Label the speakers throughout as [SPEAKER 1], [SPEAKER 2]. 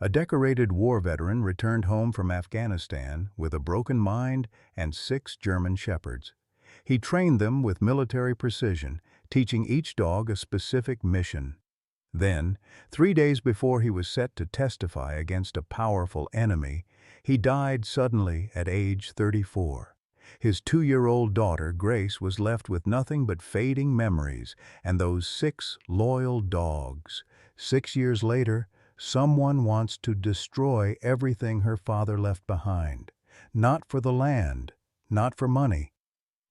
[SPEAKER 1] A decorated war veteran returned home from Afghanistan with a broken mind and 6 German shepherds. He trained them with military precision, teaching each dog a specific mission. Then, 3 days before he was set to testify against a powerful enemy, he died suddenly at age 34. His 2-year-old daughter, Grace, was left with nothing but fading memories and those 6 loyal dogs. 6 years later, someone wants to destroy everything her father left behind. Not for the land, not for money,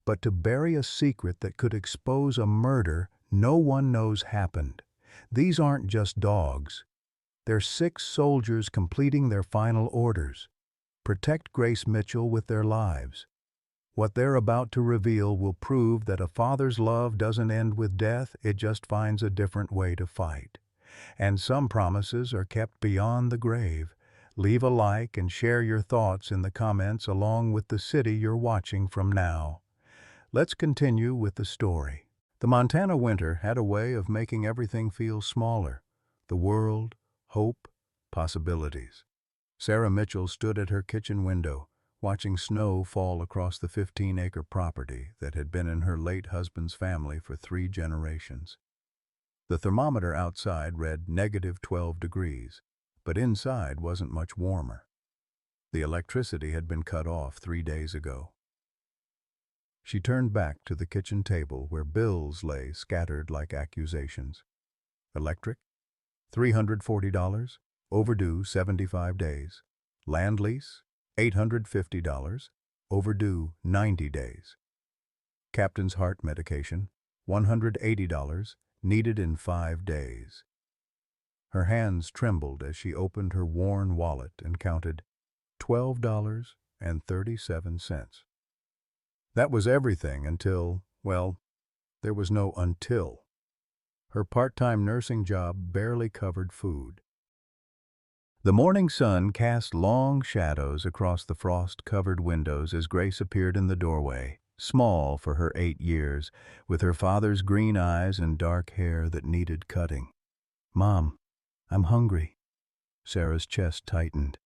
[SPEAKER 1] but to bury a secret that could expose a murder no one knows happened. These aren't just dogs. They're 6 soldiers completing their final orders. Protect Grace Mitchell with their lives. What they're about to reveal will prove that a father's love doesn't end with death, it just finds a different way to fight. And some promises are kept beyond the grave. Leave a like and share your thoughts in the comments along with the city you're watching from now. Let's continue with the story. The Montana winter had a way of making everything feel smaller. The world, hope, possibilities. Sarah Mitchell stood at her kitchen window, watching snow fall across the 15-acre property that had been in her late husband's family for 3 generations. The thermometer outside read -12 degrees, but inside wasn't much warmer. The electricity had been cut off 3 days ago. She turned back to the kitchen table where bills lay scattered like accusations. Electric, $340, overdue 75 days. Land lease, $850, overdue 90 days. Captain's heart medication, $180, needed in 5 days. Her hands trembled as she opened her worn wallet and counted $12.37. That was everything until, well, there was no until. Her part-time nursing job barely covered food. The morning sun cast long shadows across the frost-covered windows as Grace appeared in the doorway, small for her 8 years, with her father's green eyes and dark hair that needed cutting. "Mom, I'm hungry." Sarah's chest tightened.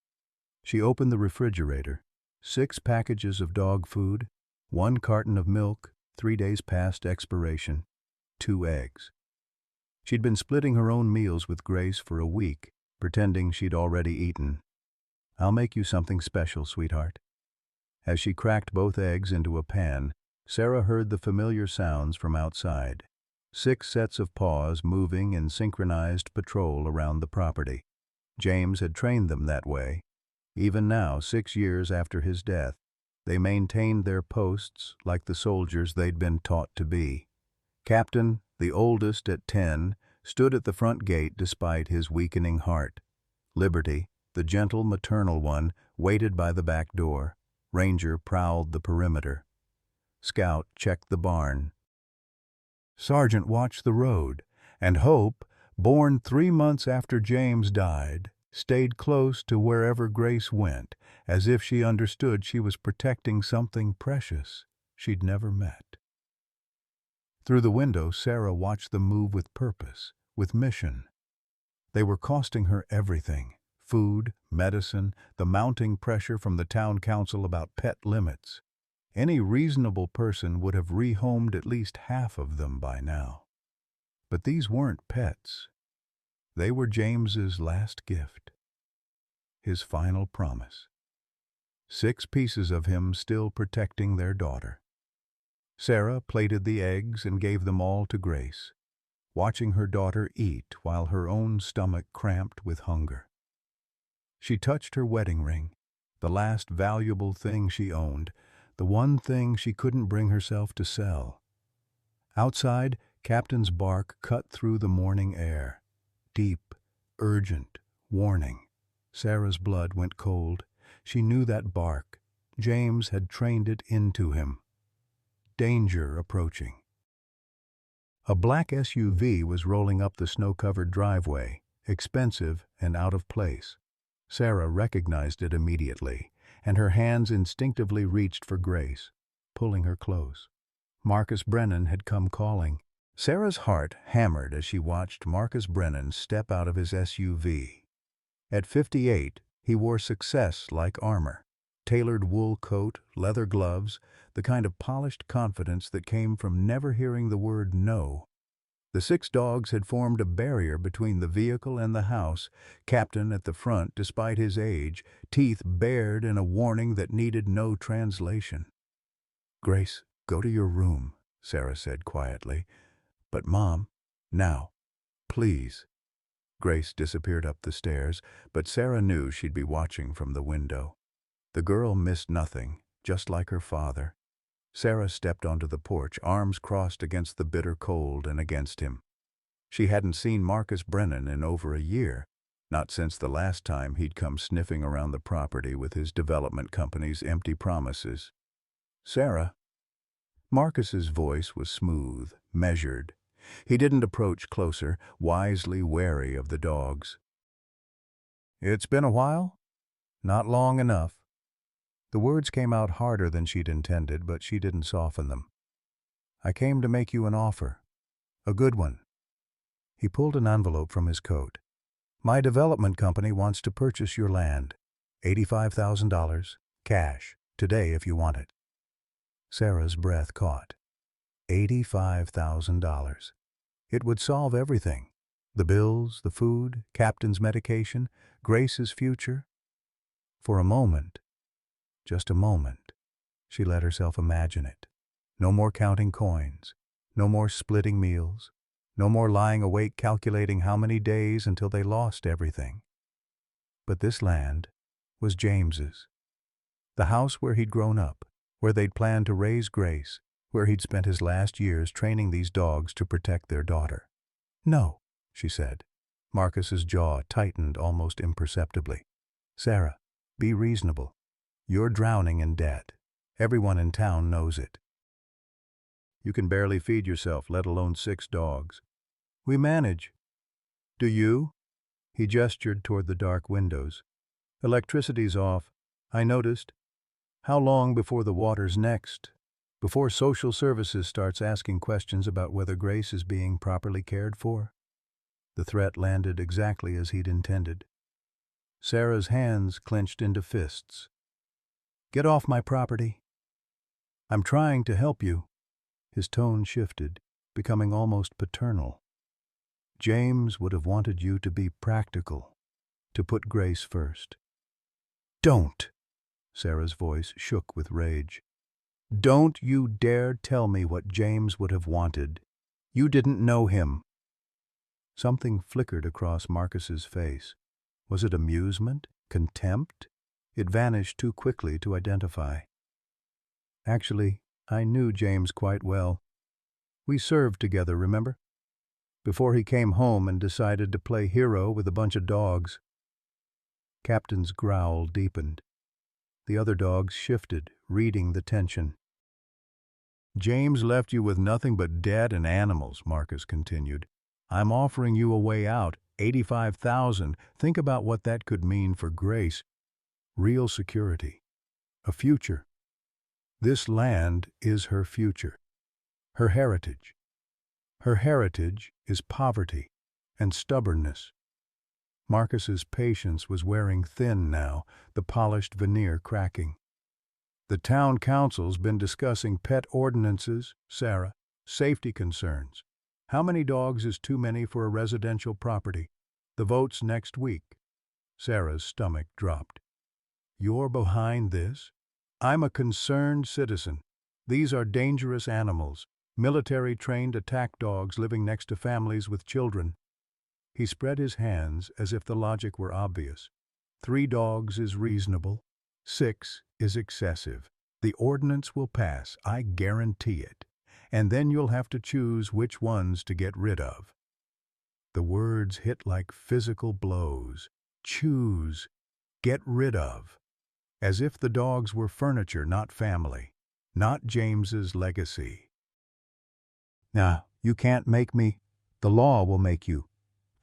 [SPEAKER 1] She opened the refrigerator. 6 packages of dog food, 1 carton of milk, 3 days past expiration, 2 eggs. She'd been splitting her own meals with Grace for a week, pretending she'd already eaten. "I'll make you something special, sweetheart." As she cracked both eggs into a pan, Sarah heard the familiar sounds from outside. 6 sets of paws moving in synchronized patrol around the property. James had trained them that way. Even now, 6 years after his death, they maintained their posts like the soldiers they'd been taught to be. Captain, the oldest at 10, stood at the front gate despite his weakening heart. Liberty, the gentle maternal one, waited by the back door. Ranger prowled the perimeter. Scout checked the barn. Sergeant watched the road, and Hope, born 3 months after James died, stayed close to wherever Grace went, as if she understood she was protecting something precious she'd never met. Through the window, Sarah watched them move with purpose, with mission. They were costing her everything: food, medicine, the mounting pressure from the town council about pet limits. Any reasonable person would have rehomed at least half of them by now. But these weren't pets. They were James's last gift. His final promise. 6 pieces of him still protecting their daughter. Sarah plated the eggs and gave them all to Grace, watching her daughter eat while her own stomach cramped with hunger. She touched her wedding ring, the last valuable thing she owned, the one thing she couldn't bring herself to sell. Outside, Captain's bark cut through the morning air. Deep, urgent, warning. Sarah's blood went cold. She knew that bark. James had trained it into him. Danger approaching. A black SUV was rolling up the snow-covered driveway, expensive and out of place. Sarah recognized it immediately, and her hands instinctively reached for Grace, pulling her close. Marcus Brennan had come calling. Sarah's heart hammered as she watched Marcus Brennan step out of his SUV. At 58, he wore success like armor. Tailored wool coat, leather gloves, the kind of polished confidence that came from never hearing the word no. The 6 dogs had formed a barrier between the vehicle and the house, Captain at the front despite his age, teeth bared in a warning that needed no translation. "Grace, go to your room," Sarah said quietly. "But Mom, now, please." Grace disappeared up the stairs, but Sarah knew she'd be watching from the window. The girl missed nothing, just like her father. Sarah stepped onto the porch, arms crossed against the bitter cold and against him. She hadn't seen Marcus Brennan in over a year, not since the last time he'd come sniffing around the property with his development company's empty promises. "Sarah." Marcus's voice was smooth, measured. He didn't approach closer, wisely wary of the dogs. "It's been a while? Not long enough." The words came out harder than she'd intended, but she didn't soften them. "I came to make you an offer. A good one." He pulled an envelope from his coat. "My development company wants to purchase your land. $85,000, cash, today if you want it." Sarah's breath caught. $85,000. It would solve everything. The bills, the food, Captain's medication, Grace's future. For a moment, just a moment, she let herself imagine it. No more counting coins, no more splitting meals, no more lying awake calculating how many days until they lost everything. But this land was James's. The house where he'd grown up, where they'd planned to raise Grace, where he'd spent his last years training these dogs to protect their daughter. "No," she said. Marcus's jaw tightened almost imperceptibly. "Sarah, be reasonable. You're drowning in debt. Everyone in town knows it. You can barely feed yourself, let alone 6 dogs. We manage. Do you?" He gestured toward the dark windows. "Electricity's off. I noticed. How long before the water's next? Before social services starts asking questions about whether Grace is being properly cared for?" The threat landed exactly as he'd intended. Sarah's hands clenched into fists. "Get off my property." "I'm trying to help you." His tone shifted, becoming almost paternal. "James would have wanted you to be practical, to put Grace first." "Don't!" Sarah's voice shook with rage. "Don't you dare tell me what James would have wanted. You didn't know him." Something flickered across Marcus's face. Was it amusement? Contempt? It vanished too quickly to identify. "Actually, I knew James quite well. We served together, remember? Before he came home and decided to play hero with a bunch of dogs." Captain's growl deepened. The other dogs shifted, reading the tension. "James left you with nothing but debt and animals," Marcus continued. "I'm offering you a way out, 85,000. Think about what that could mean for Grace. Real security. A future. This land is her future. Her heritage. Her heritage is poverty and stubbornness." Marcus's patience was wearing thin now, the polished veneer cracking. "The town council's been discussing pet ordinances, Sarah, safety concerns. How many dogs is too many for a residential property? The vote's next week." Sarah's stomach dropped. "You're behind this?" "I'm a concerned citizen. These are dangerous animals, military-trained attack dogs living next to families with children." He spread his hands as if the logic were obvious. 3 dogs is reasonable. 6 is excessive. The ordinance will pass, I guarantee it. And then you'll have to choose which ones to get rid of. The words hit like physical blows. Choose. Get rid of. As if the dogs were furniture, not family. Not James's legacy. "Nah, you can't make me. The law will make you.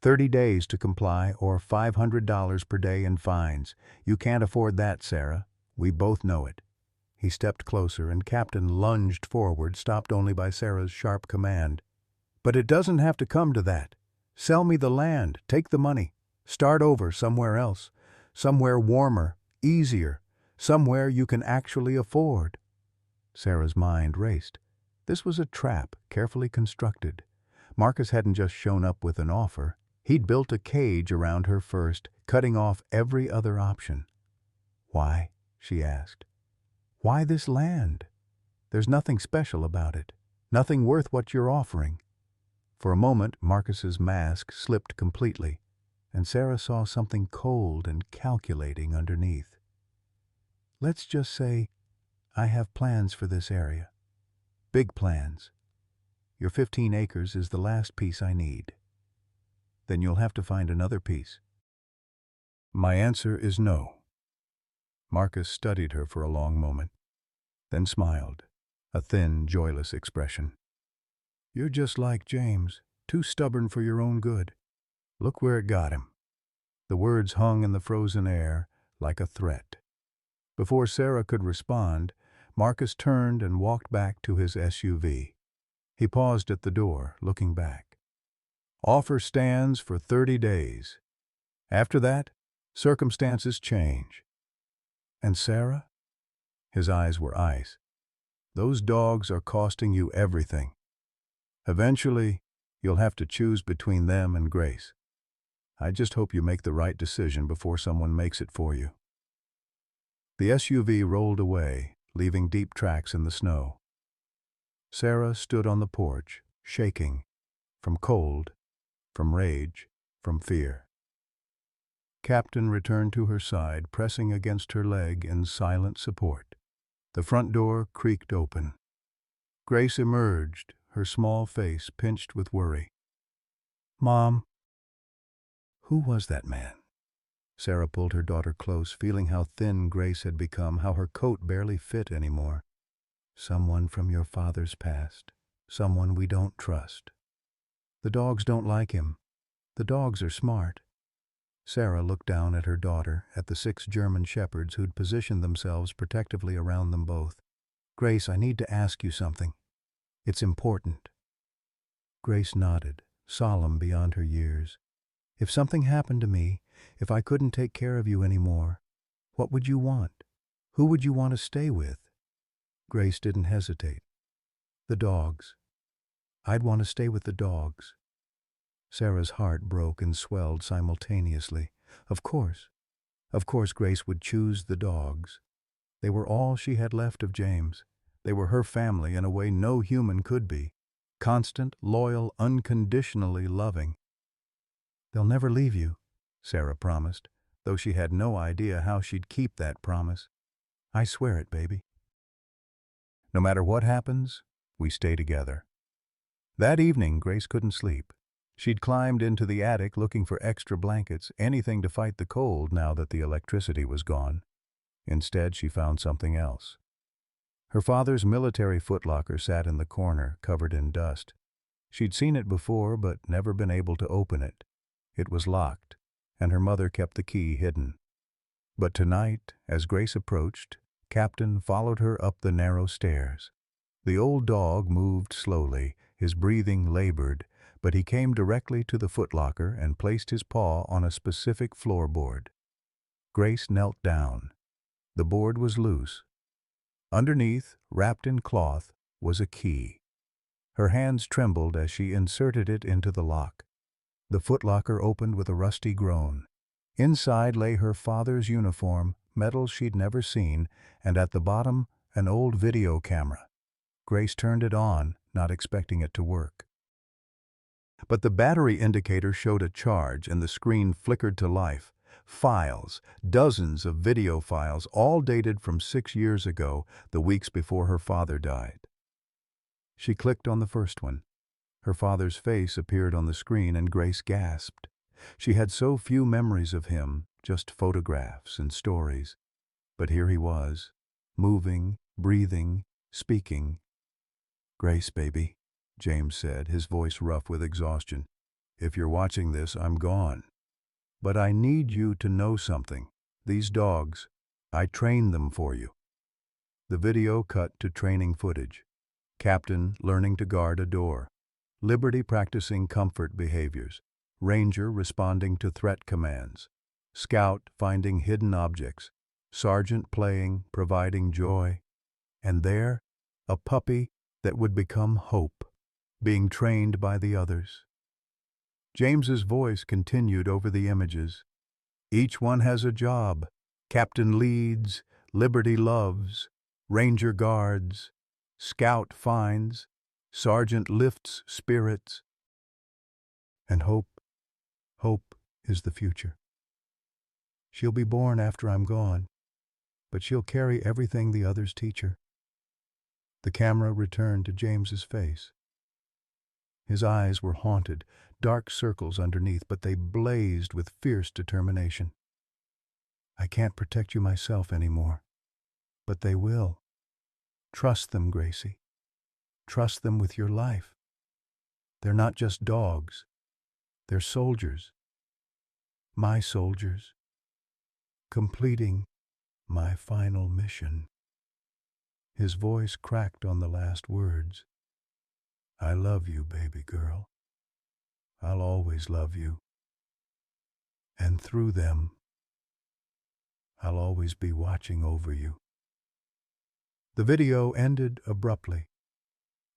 [SPEAKER 1] 30 days to comply or $500 per day in fines. You can't afford that, Sarah. We both know it." He stepped closer and Captain lunged forward, stopped only by Sarah's sharp command. "But it doesn't have to come to that. Sell me the land. Take the money. Start over somewhere else, somewhere warmer, easier, somewhere you can actually afford. Sarah's mind raced. This was a trap, carefully constructed. Marcus hadn't just shown up with an offer. He'd built a cage around her first, cutting off every other option. Why? She asked. Why this land? There's nothing special about it. Nothing worth what you're offering. For a moment, Marcus's mask slipped completely, and Sarah saw something cold and calculating underneath. Let's just say, I have plans for this area. Big plans. Your 15 acres is the last piece I need. Then you'll have to find another piece. My answer is no. Marcus studied her for a long moment, then smiled, a thin, joyless expression. You're just like James, too stubborn for your own good. Look where it got him. The words hung in the frozen air like a threat. Before Sarah could respond, Marcus turned and walked back to his SUV. He paused at the door, looking back. Offer stands for 30 days. After that, circumstances change. And Sarah? His eyes were ice. Those dogs are costing you everything. Eventually, you'll have to choose between them and Grace. I just hope you make the right decision before someone makes it for you. The SUV rolled away, leaving deep tracks in the snow. Sarah stood on the porch, shaking, from cold, from rage, from fear. Captain returned to her side, pressing against her leg in silent support. The front door creaked open. Grace emerged, her small face pinched with worry. Mom. Who was that man? Sarah pulled her daughter close, feeling how thin Grace had become, how her coat barely fit anymore. Someone from your father's past. Someone we don't trust. The dogs don't like him. The dogs are smart. Sarah looked down at her daughter, at the 6 German shepherds who'd positioned themselves protectively around them both. Grace, I need to ask you something. It's important. Grace nodded, solemn beyond her years. If something happened to me, if I couldn't take care of you anymore, what would you want? Who would you want to stay with? Grace didn't hesitate. The dogs. I'd want to stay with the dogs. Sarah's heart broke and swelled simultaneously. Of course Grace would choose the dogs. They were all she had left of James. They were her family in a way no human could be. Constant, loyal, unconditionally loving. They'll never leave you, Sarah promised, though she had no idea how she'd keep that promise. I swear it, baby. No matter what happens, we stay together. That evening, Grace couldn't sleep. She'd climbed into the attic looking for extra blankets, anything to fight the cold now that the electricity was gone. Instead, she found something else. Her father's military footlocker sat in the corner, covered in dust. She'd seen it before, but never been able to open it. It was locked, and her mother kept the key hidden. But tonight, as Grace approached, Captain followed her up the narrow stairs. The old dog moved slowly, his breathing labored, but he came directly to the footlocker and placed his paw on a specific floorboard. Grace knelt down. The board was loose. Underneath, wrapped in cloth, was a key. Her hands trembled as she inserted it into the lock. The footlocker opened with a rusty groan. Inside lay her father's uniform, medals she'd never seen, and at the bottom, an old video camera. Grace turned it on, not expecting it to work. But the battery indicator showed a charge and the screen flickered to life. Files, dozens of video files, all dated from 6 years ago, the weeks before her father died. She clicked on the first one. Her father's face appeared on the screen and Grace gasped. She had so few memories of him, just photographs and stories. But here he was, moving, breathing, speaking. Grace, baby, James said, his voice rough with exhaustion. If you're watching this, I'm gone. But I need you to know something. These dogs, I trained them for you. The video cut to training footage. Captain learning to guard a door. Liberty practicing comfort behaviors. Ranger responding to threat commands, Scout finding hidden objects, Sergeant playing, providing joy, and there, a puppy that would become Hope, being trained by the others. James's voice continued over the images. Each one has a job. Captain leads, Liberty loves, Ranger guards, Scout finds, Sergeant lifts spirits, and Hope is the future. She'll be born after I'm gone, but she'll carry everything the others teach her. The camera returned to James's face. His eyes were haunted, dark circles underneath, but they blazed with fierce determination. I can't protect you myself anymore, but they will. Trust them, Gracie. Trust them with your life. They're not just dogs. They're soldiers. My soldiers. Completing my final mission. His voice cracked on the last words. I love you, baby girl. I'll always love you. And through them, I'll always be watching over you. The video ended abruptly.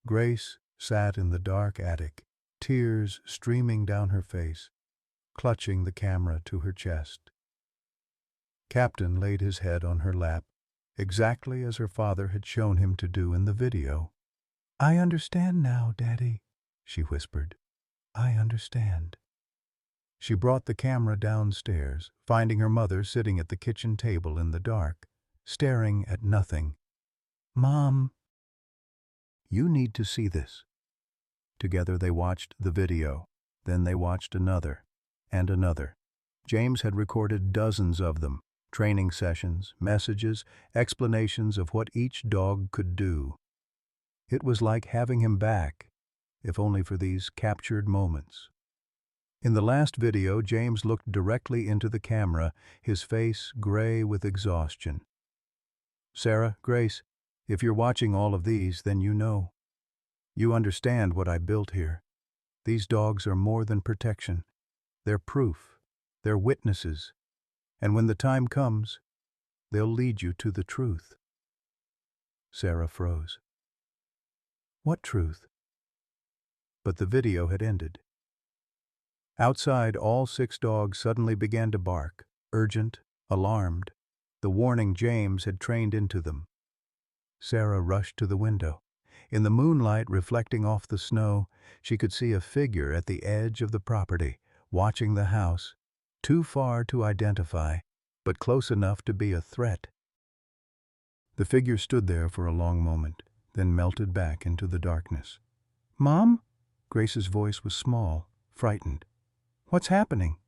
[SPEAKER 1] Grace sat in the dark attic, tears streaming down her face, clutching the camera to her chest. Captain laid his head on her lap, exactly as her father had shown him to do in the video. I understand now, Daddy, she whispered. I understand. She brought the camera downstairs, finding her mother sitting at the kitchen table in the dark, staring at nothing. Mom, you need to see this. Together they watched the video. Then they watched another and another. James had recorded dozens of them, training sessions, messages, explanations of what each dog could do. It was like having him back, if only for these captured moments. In the last video, James looked directly into the camera, his face gray with exhaustion. Sarah, Grace, if you're watching all of these, then you know. You understand what I built here. These dogs are more than protection. They're proof. They're witnesses. And when the time comes, they'll lead you to the truth. Sarah froze. What truth? But the video had ended. Outside, all 6 dogs suddenly began to bark, urgent, alarmed, the warning James had trained into them. Sarah rushed to the window. In the moonlight reflecting off the snow, she could see a figure at the edge of the property, watching the house, too far to identify, but close enough to be a threat. The figure stood there for a long moment, then melted back into the darkness. Mom? Grace's voice was small, frightened. What's happening?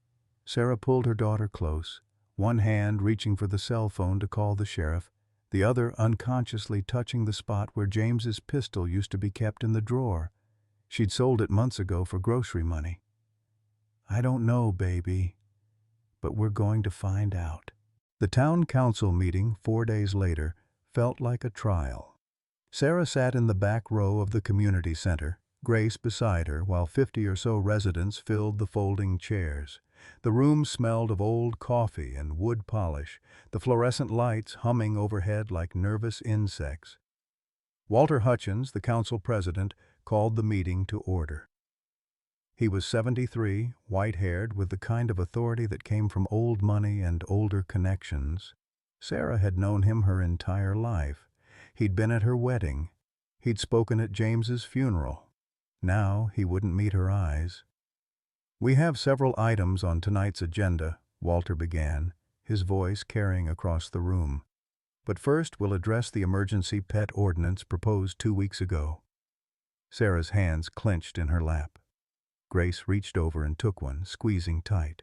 [SPEAKER 1] Sarah pulled her daughter close, one hand reaching for the cell phone to call the sheriff, the other unconsciously touching the spot where James's pistol used to be kept in the drawer. She'd sold it months ago for grocery money. I don't know, baby, but we're going to find out. The town council meeting 4 days later felt like a trial. Sarah sat in the back row of the community center, Grace beside her, while 50 or so residents filled the folding chairs. The room smelled of old coffee and wood polish, the fluorescent lights humming overhead like nervous insects. Walter Hutchins, the council president, called the meeting to order. He was 73, white-haired, with the kind of authority that came from old money and older connections. Sarah had known him her entire life. He'd been at her wedding. He'd spoken at James's funeral. Now he wouldn't meet her eyes. We have several items on tonight's agenda, Walter began, his voice carrying across the room. But first we'll address the emergency pet ordinance proposed 2 weeks ago. Sarah's hands clenched in her lap. Grace reached over and took one, squeezing tight.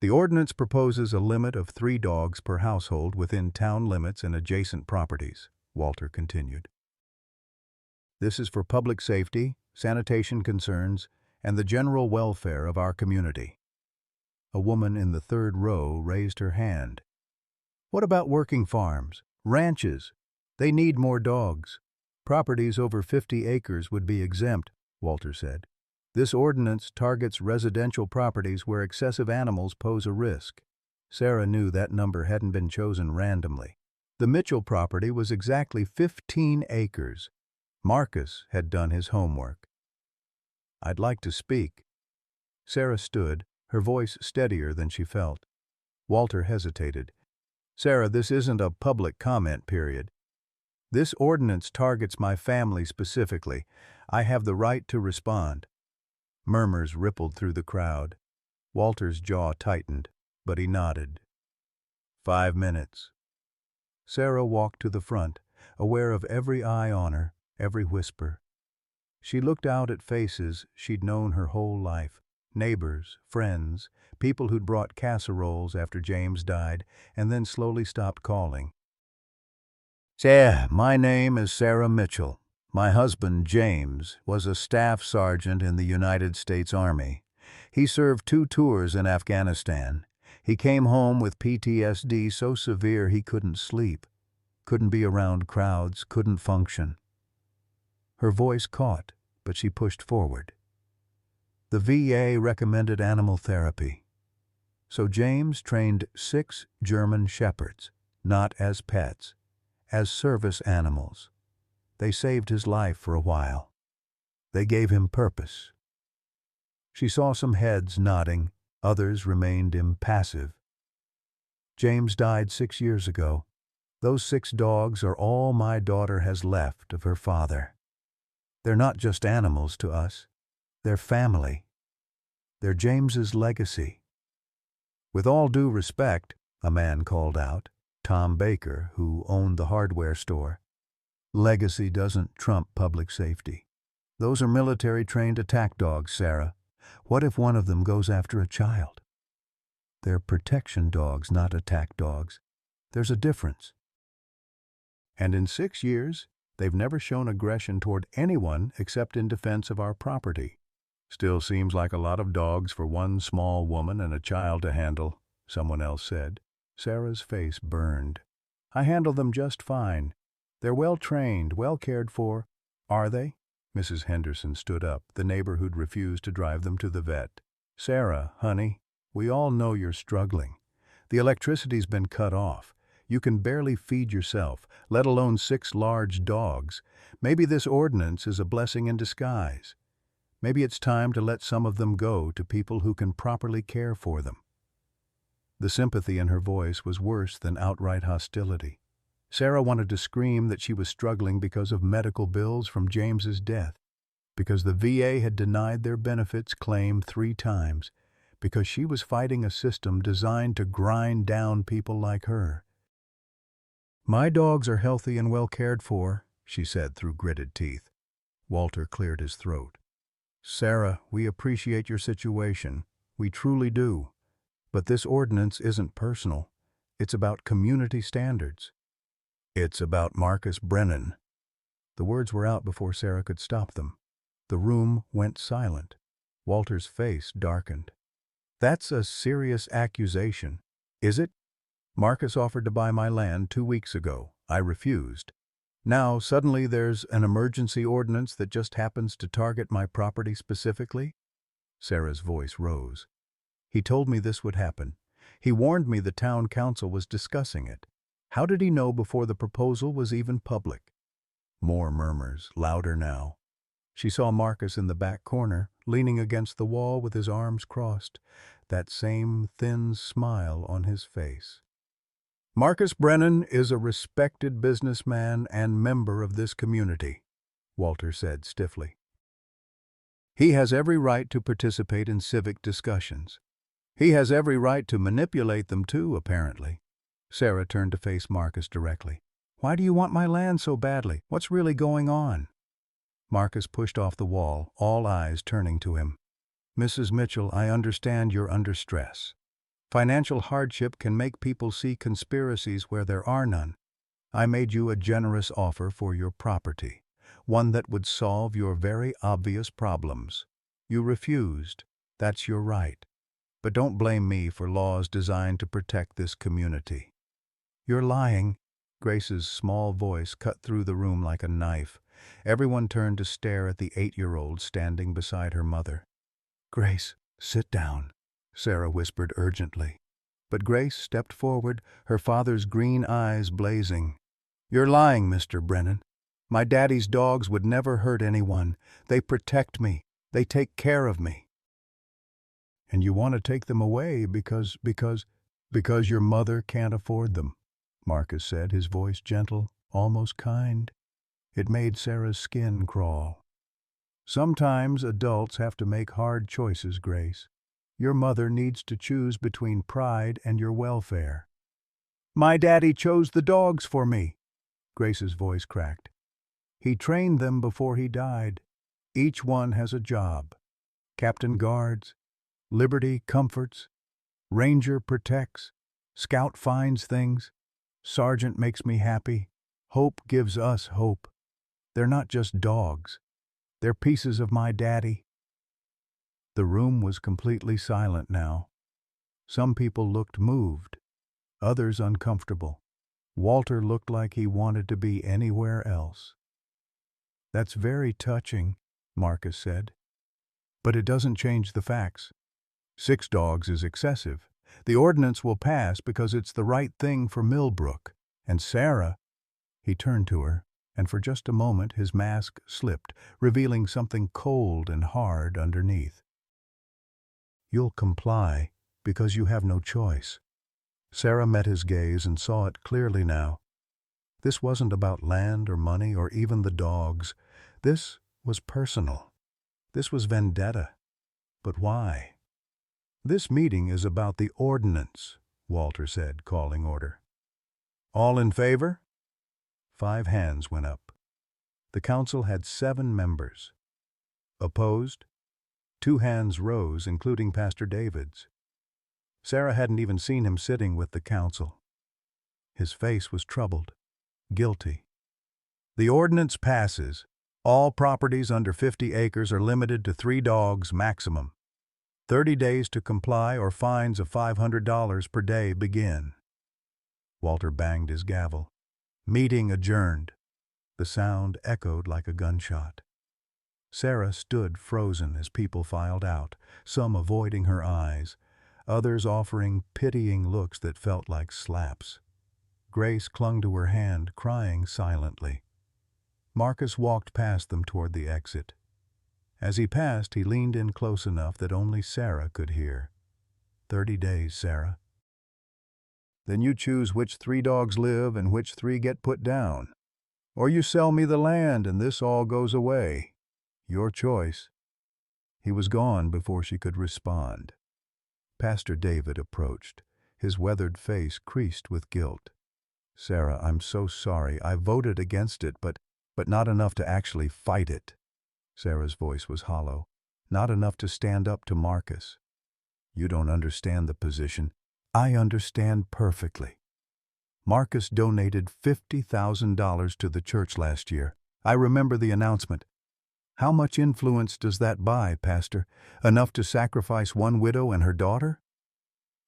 [SPEAKER 1] The ordinance proposes a limit of 3 dogs per household within town limits and adjacent properties, Walter continued. This is for public safety, sanitation concerns, and the general welfare of our community. A woman in the 3rd row raised her hand. What about working farms, ranches? They need more dogs. Properties over 50 acres would be exempt, Walter said. This ordinance targets residential properties where excessive animals pose a risk. Sarah knew that number hadn't been chosen randomly. The Mitchell property was exactly 15 acres. Marcus had done his homework. "I'd like to speak." Sarah stood, her voice steadier than she felt. Walter hesitated. "Sarah, this isn't a public comment period. This ordinance targets my family specifically. I have the right to respond." Murmurs rippled through the crowd. Walter's jaw tightened, but he nodded. 5 minutes. Sarah walked to the front, aware of every eye on her, every whisper. She looked out at faces she'd known her whole life. Neighbors, friends, people who'd brought casseroles after James died and then slowly stopped calling. "Sarah, my name is Sarah Mitchell. My husband, James, was a staff sergeant in the United States Army. He served 2 tours in Afghanistan. He came home with PTSD so severe he couldn't sleep, couldn't be around crowds, couldn't function." Her voice caught, but she pushed forward. "The VA recommended animal therapy. So James trained 6 German shepherds, not as pets, as service animals. They saved his life for a while. They gave him purpose." She saw some heads nodding, others remained impassive. "James died 6 years ago. Those 6 dogs are all my daughter has left of her father. They're not just animals to us. They're family. They're James's legacy." "With all due respect," a man called out, Tom Baker, who owned the hardware store, "legacy doesn't trump public safety. Those are military-trained attack dogs, Sarah. What if one of them goes after a child? They're protection dogs, not attack dogs. There's a difference." "And in 6 years, they've never shown aggression toward anyone except in defense of our property. Still seems like a lot of dogs for one small woman and a child to handle," someone else said. Sarah's face burned. "I handle them just fine. They're well-trained, well-cared for." "Are they?" Mrs. Henderson stood up, the neighbor who'd refused to drive them to the vet. "Sarah, honey, we all know you're struggling. The electricity's been cut off. You can barely feed yourself, let alone 6 large dogs. Maybe this ordinance is a blessing in disguise. Maybe it's time to let some of them go to people who can properly care for them." The sympathy in her voice was worse than outright hostility. Sarah wanted to scream that she was struggling because of medical bills from James's death, because the VA had denied their benefits claim 3 times, because she was fighting a system designed to grind down people like her. "My dogs are healthy and well cared for," she said through gritted teeth. Walter cleared his throat. "Sarah, we appreciate your situation. We truly do. But this ordinance isn't personal. It's about community standards. It's about Marcus Brennan." The words were out before Sarah could stop them. The room went silent. Walter's face darkened. "That's a serious accusation. Is it? Marcus offered to buy my land 2 weeks ago. I refused. Now, suddenly there's an emergency ordinance that just happens to target my property specifically?" Sarah's voice rose. "He told me this would happen. He warned me the town council was discussing it. How did he know before the proposal was even public?" More murmurs, louder now. She saw Marcus in the back corner, leaning against the wall with his arms crossed, that same thin smile on his face. "Marcus Brennan is a respected businessman and member of this community," Walter said stiffly. "He has every right to participate in civic discussions. He has every right to manipulate them too, apparently." Sarah turned to face Marcus directly. "Why do you want my land so badly? What's really going on?" Marcus pushed off the wall, all eyes turning to him. "Mrs. Mitchell, I understand you're under stress. Financial hardship can make people see conspiracies where there are none. I made you a generous offer for your property, one that would solve your very obvious problems. You refused. That's your right. But don't blame me for laws designed to protect this community." "You're lying." Grace's small voice cut through the room like a knife. Everyone turned to stare at the 8-year-old standing beside her mother. "Grace, sit down," Sarah whispered urgently. But Grace stepped forward, her father's green eyes blazing. "You're lying, Mr. Brennan. My daddy's dogs would never hurt anyone. They protect me. They take care of me." "And you want to take them away because your mother can't afford them," Marcus said, his voice gentle, almost kind. It made Sarah's skin crawl. "Sometimes adults have to make hard choices, Grace. Your mother needs to choose between pride and your welfare." "My daddy chose the dogs for me," Grace's voice cracked. "He trained them before he died. Each one has a job. Captain guards, Liberty comforts, Ranger protects, Scout finds things, Sergeant makes me happy, Hope gives us hope. They're not just dogs. They're pieces of my daddy." The room was completely silent now. Some people looked moved, others uncomfortable. Walter looked like he wanted to be anywhere else. "That's very touching," Marcus said. "But it doesn't change the facts. 6 dogs is excessive. The ordinance will pass because it's the right thing for Millbrook. And Sarah—" He turned to her, and for just a moment his mask slipped, revealing something cold and hard underneath. "You'll comply because you have no choice." Sarah met his gaze and saw it clearly now. This wasn't about land or money or even the dogs. This was personal. This was vendetta. But why? "This meeting is about the ordinance," Walter said, calling order. "All in favor?" 5 hands went up. The council had 7 members. Opposed? 2 hands rose, including Pastor David's. Sarah hadn't even seen him sitting with the council. His face was troubled, guilty. "The ordinance passes. All properties under 50 acres are limited to 3 dogs maximum. 30 days to comply or fines of $500 per day begin." Walter banged his gavel. "Meeting adjourned." The sound echoed like a gunshot. Sarah stood frozen as people filed out, some avoiding her eyes, others offering pitying looks that felt like slaps. Grace clung to her hand, crying silently. Marcus walked past them toward the exit. As he passed, he leaned in close enough that only Sarah could hear. 30 days, Sarah. Then you choose which 3 dogs live and which 3 get put down. Or you sell me the land and this all goes away. Your choice." He was gone before she could respond. Pastor David approached, his weathered face creased with guilt. "Sarah, I'm so sorry. I voted against it, but not enough to actually fight it." Sarah's voice was hollow. "Not enough to stand up to Marcus." "You don't understand the position." "I understand perfectly. Marcus donated $50,000 to the church last year. I remember the announcement. How much influence does that buy, Pastor? Enough to sacrifice one widow and her daughter?"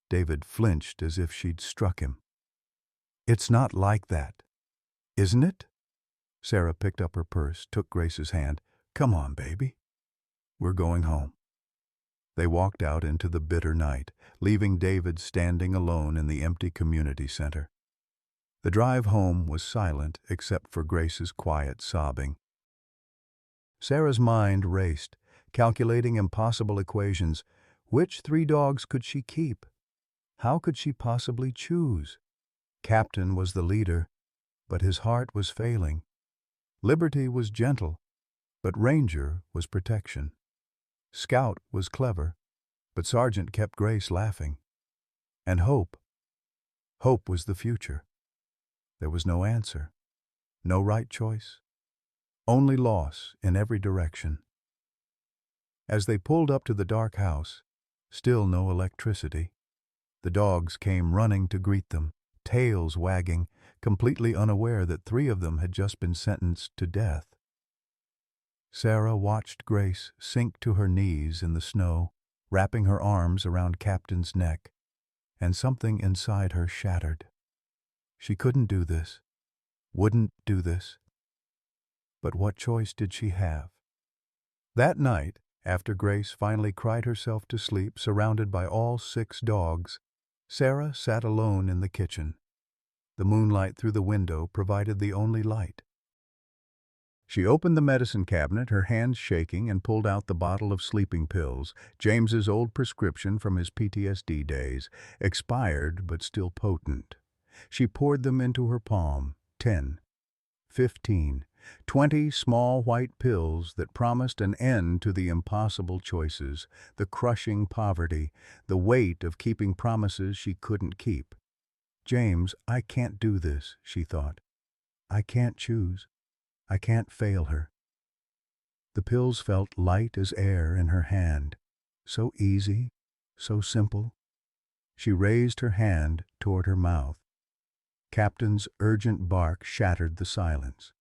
[SPEAKER 1] David flinched as if she'd struck him. "It's not like that. Isn't it?" Sarah picked up her purse, took Grace's hand. "Come on, baby. We're going home." They walked out into the bitter night, leaving David standing alone in the empty community center. The drive home was silent except for Grace's quiet sobbing. Sarah's mind raced, calculating impossible equations. Which 3 dogs could she keep? How could she possibly choose? Captain was the leader, but his heart was failing. Liberty was gentle, but Ranger was protection. Scout was clever, but Sergeant kept Grace laughing. And Hope was the future. There was no answer, no right choice, only loss in every direction. As they pulled up to the dark house, still no electricity, the dogs came running to greet them, tails wagging, completely unaware that 3 of them had just been sentenced to death. Sarah watched Grace sink to her knees in the snow, wrapping her arms around Captain's neck, and something inside her shattered. She couldn't do this, wouldn't do this. But what choice did she have? That night, after Grace finally cried herself to sleep surrounded by all 6 dogs, Sarah sat alone in the kitchen. The moonlight through the window provided the only light. She opened the medicine cabinet, her hands shaking, and pulled out the bottle of sleeping pills, James's old prescription from his PTSD days, expired but still potent. She poured them into her palm, 10, 15, 20 small white pills that promised an end to the impossible choices, the crushing poverty, the weight of keeping promises she couldn't keep. James, I can't do this, she thought. I can't choose. I can't fail her. The pills felt light as air in her hand, so easy, so simple. She raised her hand toward her mouth. Captain's urgent bark shattered the silence.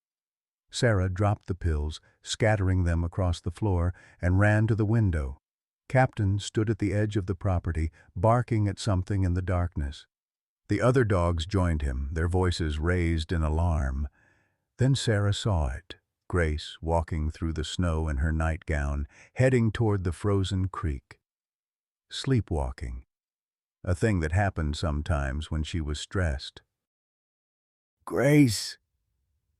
[SPEAKER 1] Sarah dropped the pills, scattering them across the floor, and ran to the window. Captain stood at the edge of the property, barking at something in the darkness. The other dogs joined him, their voices raised in alarm. Then Sarah saw it, Grace walking through the snow in her nightgown, heading toward the frozen creek. Sleepwalking, a thing that happened sometimes when she was stressed. Grace!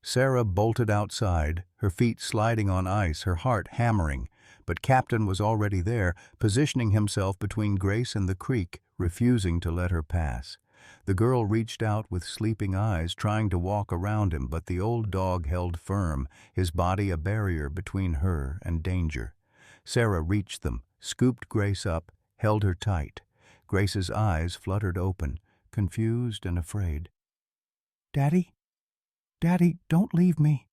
[SPEAKER 1] Sarah bolted outside, her feet sliding on ice, her heart hammering, but Captain was already there, positioning himself between Grace and the creek, refusing to let her pass. The girl reached out with sleeping eyes, trying to walk around him, but the old dog held firm, his body a barrier between her and danger. Sarah reached them, scooped Grace up, held her tight. Grace's eyes fluttered open, confused and afraid. "Daddy? Daddy, don't leave me."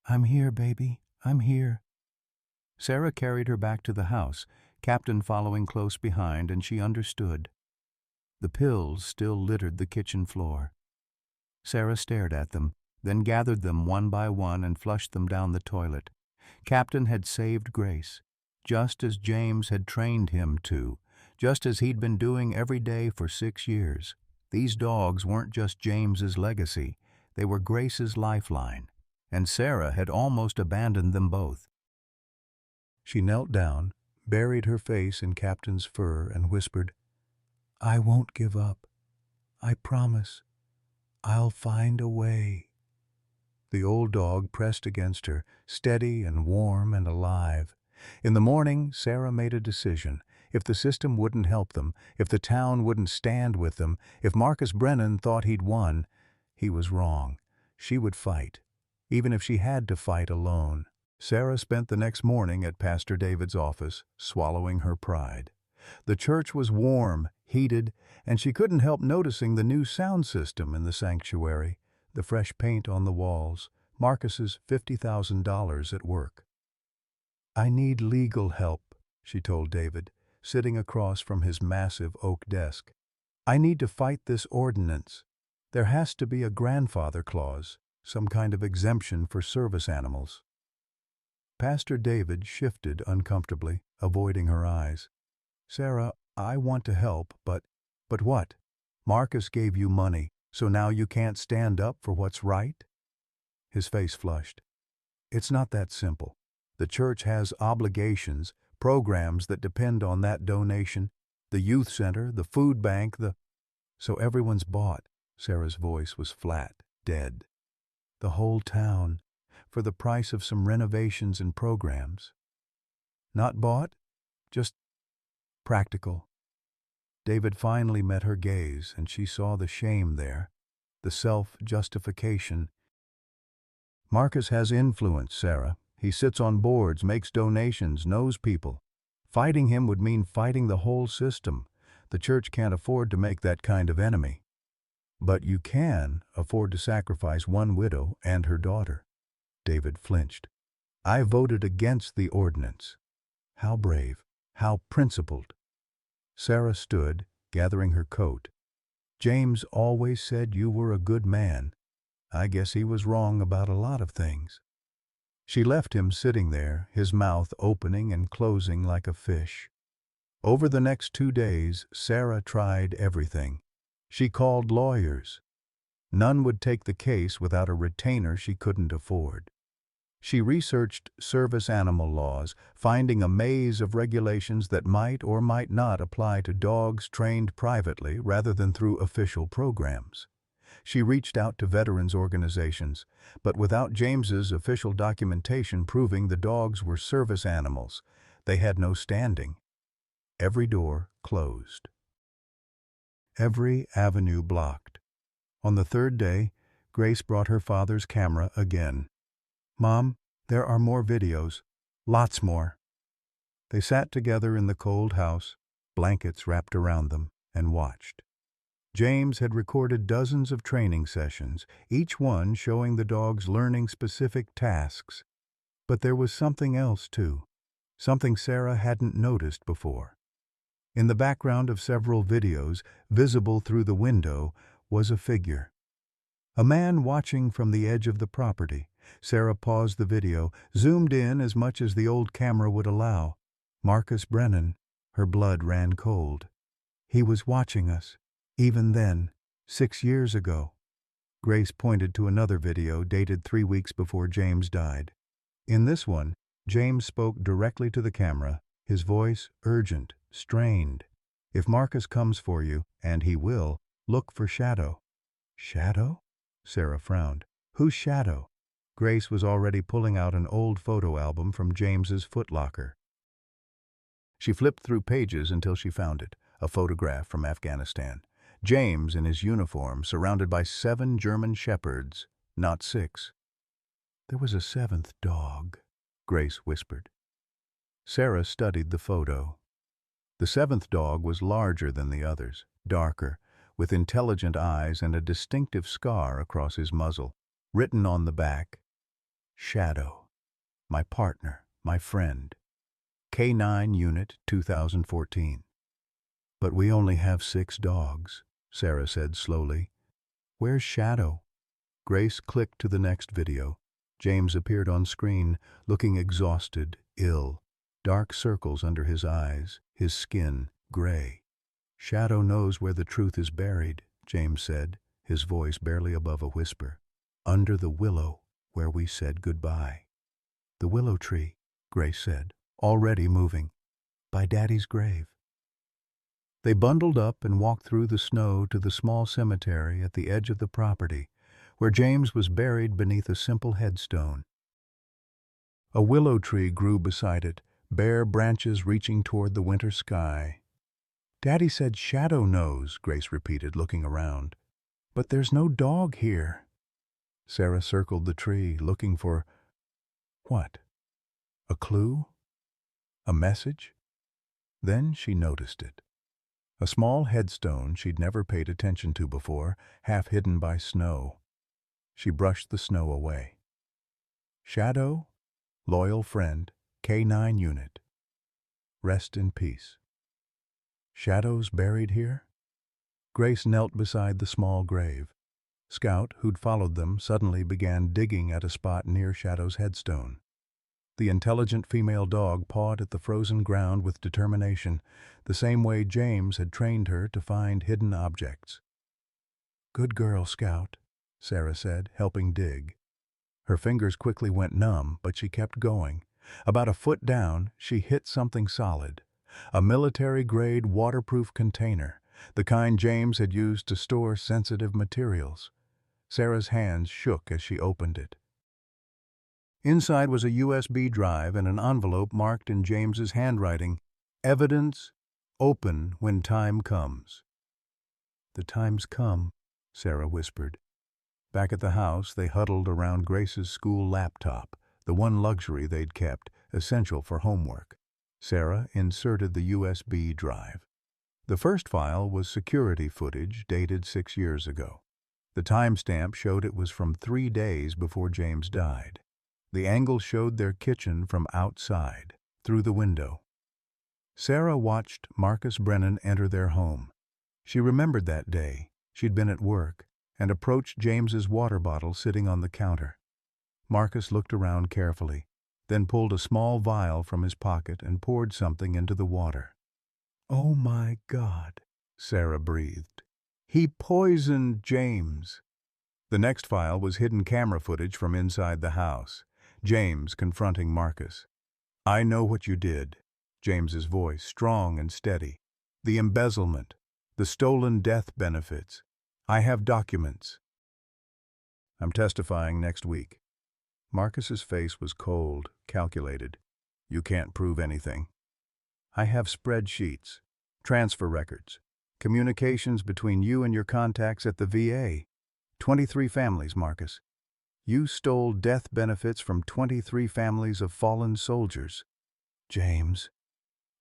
[SPEAKER 1] "I'm here, baby. I'm here." Sarah carried her back to the house, Captain following close behind, and she understood. The pills still littered the kitchen floor. Sarah stared at them, then gathered them one by one and flushed them down the toilet. Captain had saved Grace, just as James had trained him to, just as he'd been doing every day for 6 years. These dogs weren't just James's legacy, they were Grace's lifeline, and Sarah had almost abandoned them both. She knelt down, buried her face in Captain's fur, and whispered, "I won't give up. I promise. I'll find a way." The old dog pressed against her, steady and warm and alive. In the morning, Sarah made a decision. If the system wouldn't help them, if the town wouldn't stand with them, if Marcus Brennan thought he'd won, he was wrong. She would fight, even if she had to fight alone. Sarah spent the next morning at Pastor David's office, swallowing her pride. The church was warm, heated, and she couldn't help noticing the new sound system in the sanctuary, the fresh paint on the walls, Marcus's $50,000 at work. "I need legal help," she told David, sitting across from his massive oak desk. "I need to fight this ordinance. There has to be a grandfather clause, some kind of exemption for service animals." Pastor David shifted uncomfortably, avoiding her eyes. "Sarah, I want to help, but what? Marcus gave you money, so now you can't stand up for what's right?" His face flushed. "It's not that simple. The church has obligations, programs that depend on that donation, the youth center, the food bank, So everyone's bought." Sarah's voice was flat, dead. "The whole town, for the price of some renovations and programs." "Not bought? Just practical." David finally met her gaze, and she saw the shame there, the self-justification. "Marcus has influence, Sarah. He sits on boards, makes donations, knows people. Fighting him would mean fighting the whole system. The church can't afford to make that kind of enemy. But you can afford to sacrifice one widow and her daughter." David flinched. "I voted against the ordinance." How brave, how principled. Sarah stood, gathering her coat. "James always said you were a good man. I guess he was wrong about a lot of things." She left him sitting there, his mouth opening and closing like a fish. Over the next 2 days, Sarah tried everything. She called lawyers. None would take the case without a retainer she couldn't afford. She researched service animal laws, finding a maze of regulations that might or might not apply to dogs trained privately rather than through official programs. She reached out to veterans organizations, but without James's official documentation proving the dogs were service animals, they had no standing. Every door closed. Every avenue blocked. On the third day, Grace brought her father's camera again. "Mom, there are more videos. Lots more." They sat together in the cold house, blankets wrapped around them, and watched. James had recorded dozens of training sessions, each one showing the dogs learning specific tasks. But there was something else, too. Something Sarah hadn't noticed before. In the background of several videos, visible through the window, was a figure. A man watching from the edge of the property. Sarah paused the video, zoomed in as much as the old camera would allow. Marcus Brennan. Her blood ran cold. He was watching us. Even then, 6 years ago. Grace pointed to another video dated 3 weeks before James died. In this one, James spoke directly to the camera, his voice urgent, strained. "If Marcus comes for you, and he will, look for Shadow." "Shadow?" Sarah frowned. "Who's Shadow?" Grace was already pulling out an old photo album from James's footlocker. She flipped through pages until she found it, a photograph from Afghanistan. James in his uniform, surrounded by 7 German shepherds, not 6. "There was a 7th dog," Grace whispered. Sarah studied the photo. The 7th dog was larger than the others, darker, with intelligent eyes and a distinctive scar across his muzzle. Written on the back, "Shadow, my partner, my friend. K9 Unit 2014. "But we only have 6 dogs," Sarah said slowly. "Where's Shadow?" Grace clicked to the next video. James appeared on screen, looking exhausted, ill. Dark circles under his eyes, his skin gray. "Shadow knows where the truth is buried," James said, his voice barely above a whisper. "Under the willow where we said goodbye." "The willow tree," Grace said, already moving. "By Daddy's grave." They bundled up and walked through the snow to the small cemetery at the edge of the property, where James was buried beneath a simple headstone. A willow tree grew beside it, bare branches reaching toward the winter sky. "Daddy said Shadow knows," Grace repeated, looking around. "But there's no dog here." Sarah circled the tree, looking for what? A clue? A message? Then she noticed it. A small headstone she'd never paid attention to before, half hidden by snow. She brushed the snow away. "Shadow, loyal friend, K9 Unit. Rest in peace." Shadow's buried here? Grace knelt beside the small grave. Scout, who'd followed them, suddenly began digging at a spot near Shadow's headstone. The intelligent female dog pawed at the frozen ground with determination, the same way James had trained her to find hidden objects. "Good girl, Scout," Sarah said, helping dig. Her fingers quickly went numb, but she kept going. About a foot down, she hit something solid. A military-grade waterproof container, the kind James had used to store sensitive materials. Sarah's hands shook as she opened it. Inside was a USB drive and an envelope marked in James's handwriting, "Evidence, open when time comes." "The time's come," Sarah whispered. Back at the house, they huddled around Grace's school laptop, the one luxury they'd kept, essential for homework. Sarah inserted the USB drive. The first file was security footage dated 6 years ago. The timestamp showed it was from 3 days before James died. The angle showed their kitchen from outside, through the window. Sarah watched Marcus Brennan enter their home. She remembered that day. She'd been at work, and approached James's water bottle sitting on the counter. Marcus looked around carefully, then pulled a small vial from his pocket and poured something into the water. "Oh my God," Sarah breathed. "He poisoned James." The next file was hidden camera footage from inside the house. James confronting Marcus. "I know what you did." James's voice, strong and steady. "The embezzlement. The stolen death benefits. I have documents." "I'm testifying next week." Marcus's face was cold, calculated. "You can't prove anything." "I have spreadsheets, transfer records, communications between you and your contacts at the VA. 23 families, Marcus. You stole death benefits from 23 families of fallen soldiers." "James,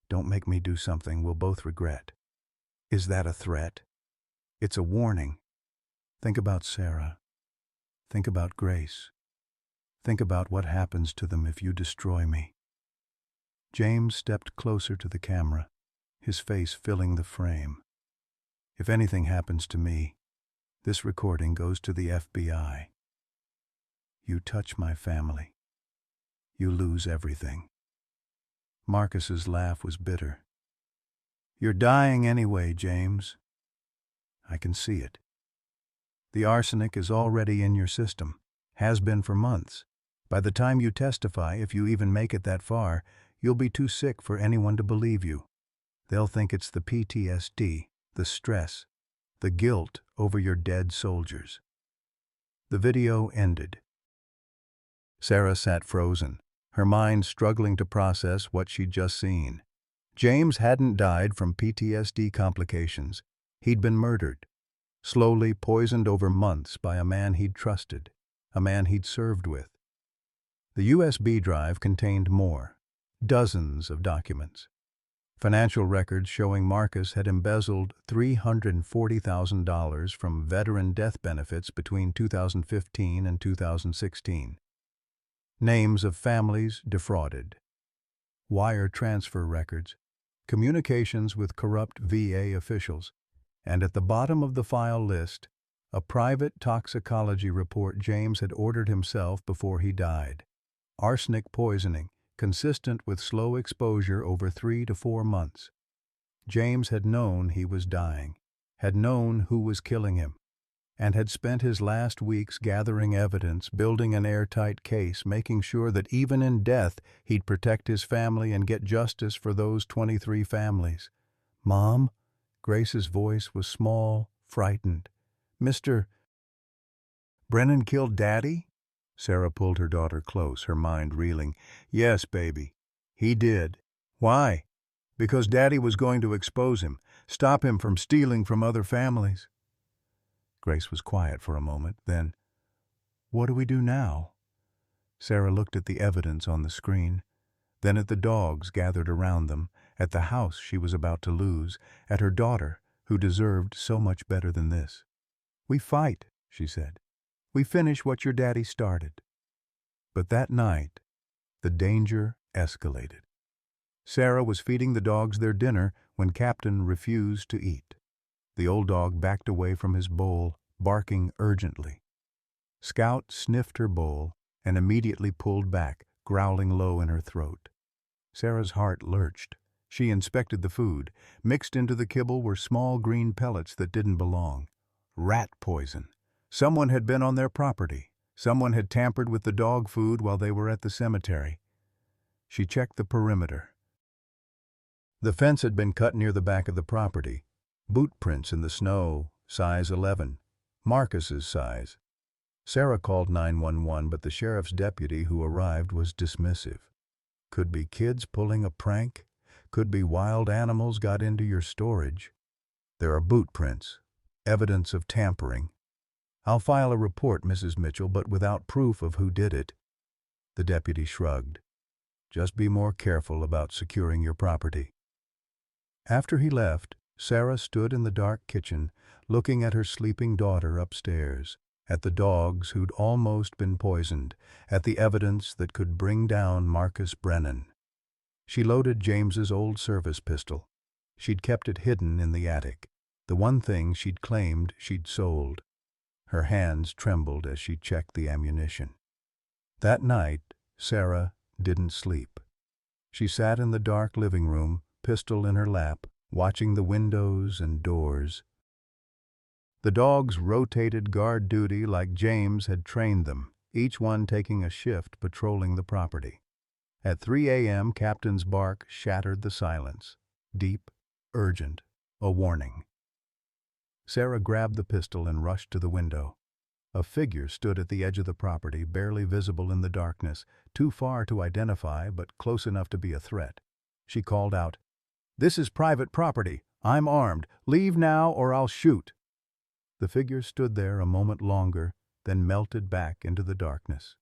[SPEAKER 1] don't make me do something we'll both regret." "Is that a threat?" "It's a warning. Think about Sarah. Think about Grace. Think about what happens to them if you destroy me." James stepped closer to the camera, his face filling the frame. "If anything happens to me, this recording goes to the FBI. You touch my family, you lose everything." Marcus's laugh was bitter. "You're dying anyway, James. I can see it. The arsenic is already in your system, has been for months. By the time you testify, if you even make it that far, you'll be too sick for anyone to believe you. They'll think it's the PTSD, the stress, the guilt over your dead soldiers." The video ended. Sarah sat frozen, her mind struggling to process what she'd just seen. James hadn't died from PTSD complications. He'd been murdered, slowly poisoned over months by a man he'd trusted, a man he'd served with. The USB drive contained more, dozens of documents. Financial records showing Marcus had embezzled $340,000 from veteran death benefits between 2015 and 2016. Names of families defrauded. Wire transfer records, communications with corrupt VA officials, and at the bottom of the file list, a private toxicology report James had ordered himself before he died. Arsenic poisoning, consistent with slow exposure over 3 to 4 months. James had known he was dying, had known who was killing him, and had spent his last weeks gathering evidence, building an airtight case, making sure that even in death he'd protect his family and get justice for those 23 families. "Mom?" Grace's voice was small, frightened. "Mr. Brennan killed Daddy?" Sarah pulled her daughter close, her mind reeling. "Yes, baby. He did." "Why?" "Because Daddy was going to expose him, stop him from stealing from other families." Grace was quiet for a moment, then, "What do we do now?" Sarah looked at the evidence on the screen, then at the dogs gathered around them, at the house she was about to lose, at her daughter, who deserved so much better than this. "We fight," she said. "We finish what your daddy started." But that night, the danger escalated. Sarah was feeding the dogs their dinner when Captain refused to eat. The old dog backed away from his bowl, barking urgently. Scout sniffed her bowl and immediately pulled back, growling low in her throat. Sarah's heart lurched. She inspected the food. Mixed into the kibble were small green pellets that didn't belong. Rat poison. Someone had been on their property. Someone had tampered with the dog food while they were at the cemetery. She checked the perimeter. The fence had been cut near the back of the property. Boot prints in the snow, size 11. Marcus's size. Sarah called 911, but the sheriff's deputy who arrived was dismissive. Could be kids pulling a prank. Could be wild animals got into your storage. There are boot prints. Evidence of tampering. I'll file a report, Mrs. Mitchell, but without proof of who did it. The deputy shrugged. Just be more careful about securing your property. After he left, Sarah stood in the dark kitchen, looking at her sleeping daughter upstairs, at the dogs who'd almost been poisoned, at the evidence that could bring down Marcus Brennan. She loaded James's old service pistol. She'd kept it hidden in the attic, the one thing she'd claimed she'd sold. Her hands trembled as she checked the ammunition. That night, Sarah didn't sleep. She sat in the dark living room, pistol in her lap, watching the windows and doors. The dogs rotated guard duty like James had trained them, each one taking a shift patrolling the property. At 3 a.m., Captain's bark shattered the silence. Deep, urgent, a warning. Sarah grabbed the pistol and rushed to the window. A figure stood at the edge of the property, barely visible in the darkness, too far to identify but close enough to be a threat. She called out, "This is private property. I'm armed. Leave now or I'll shoot." The figure stood there a moment longer, then melted back into the darkness.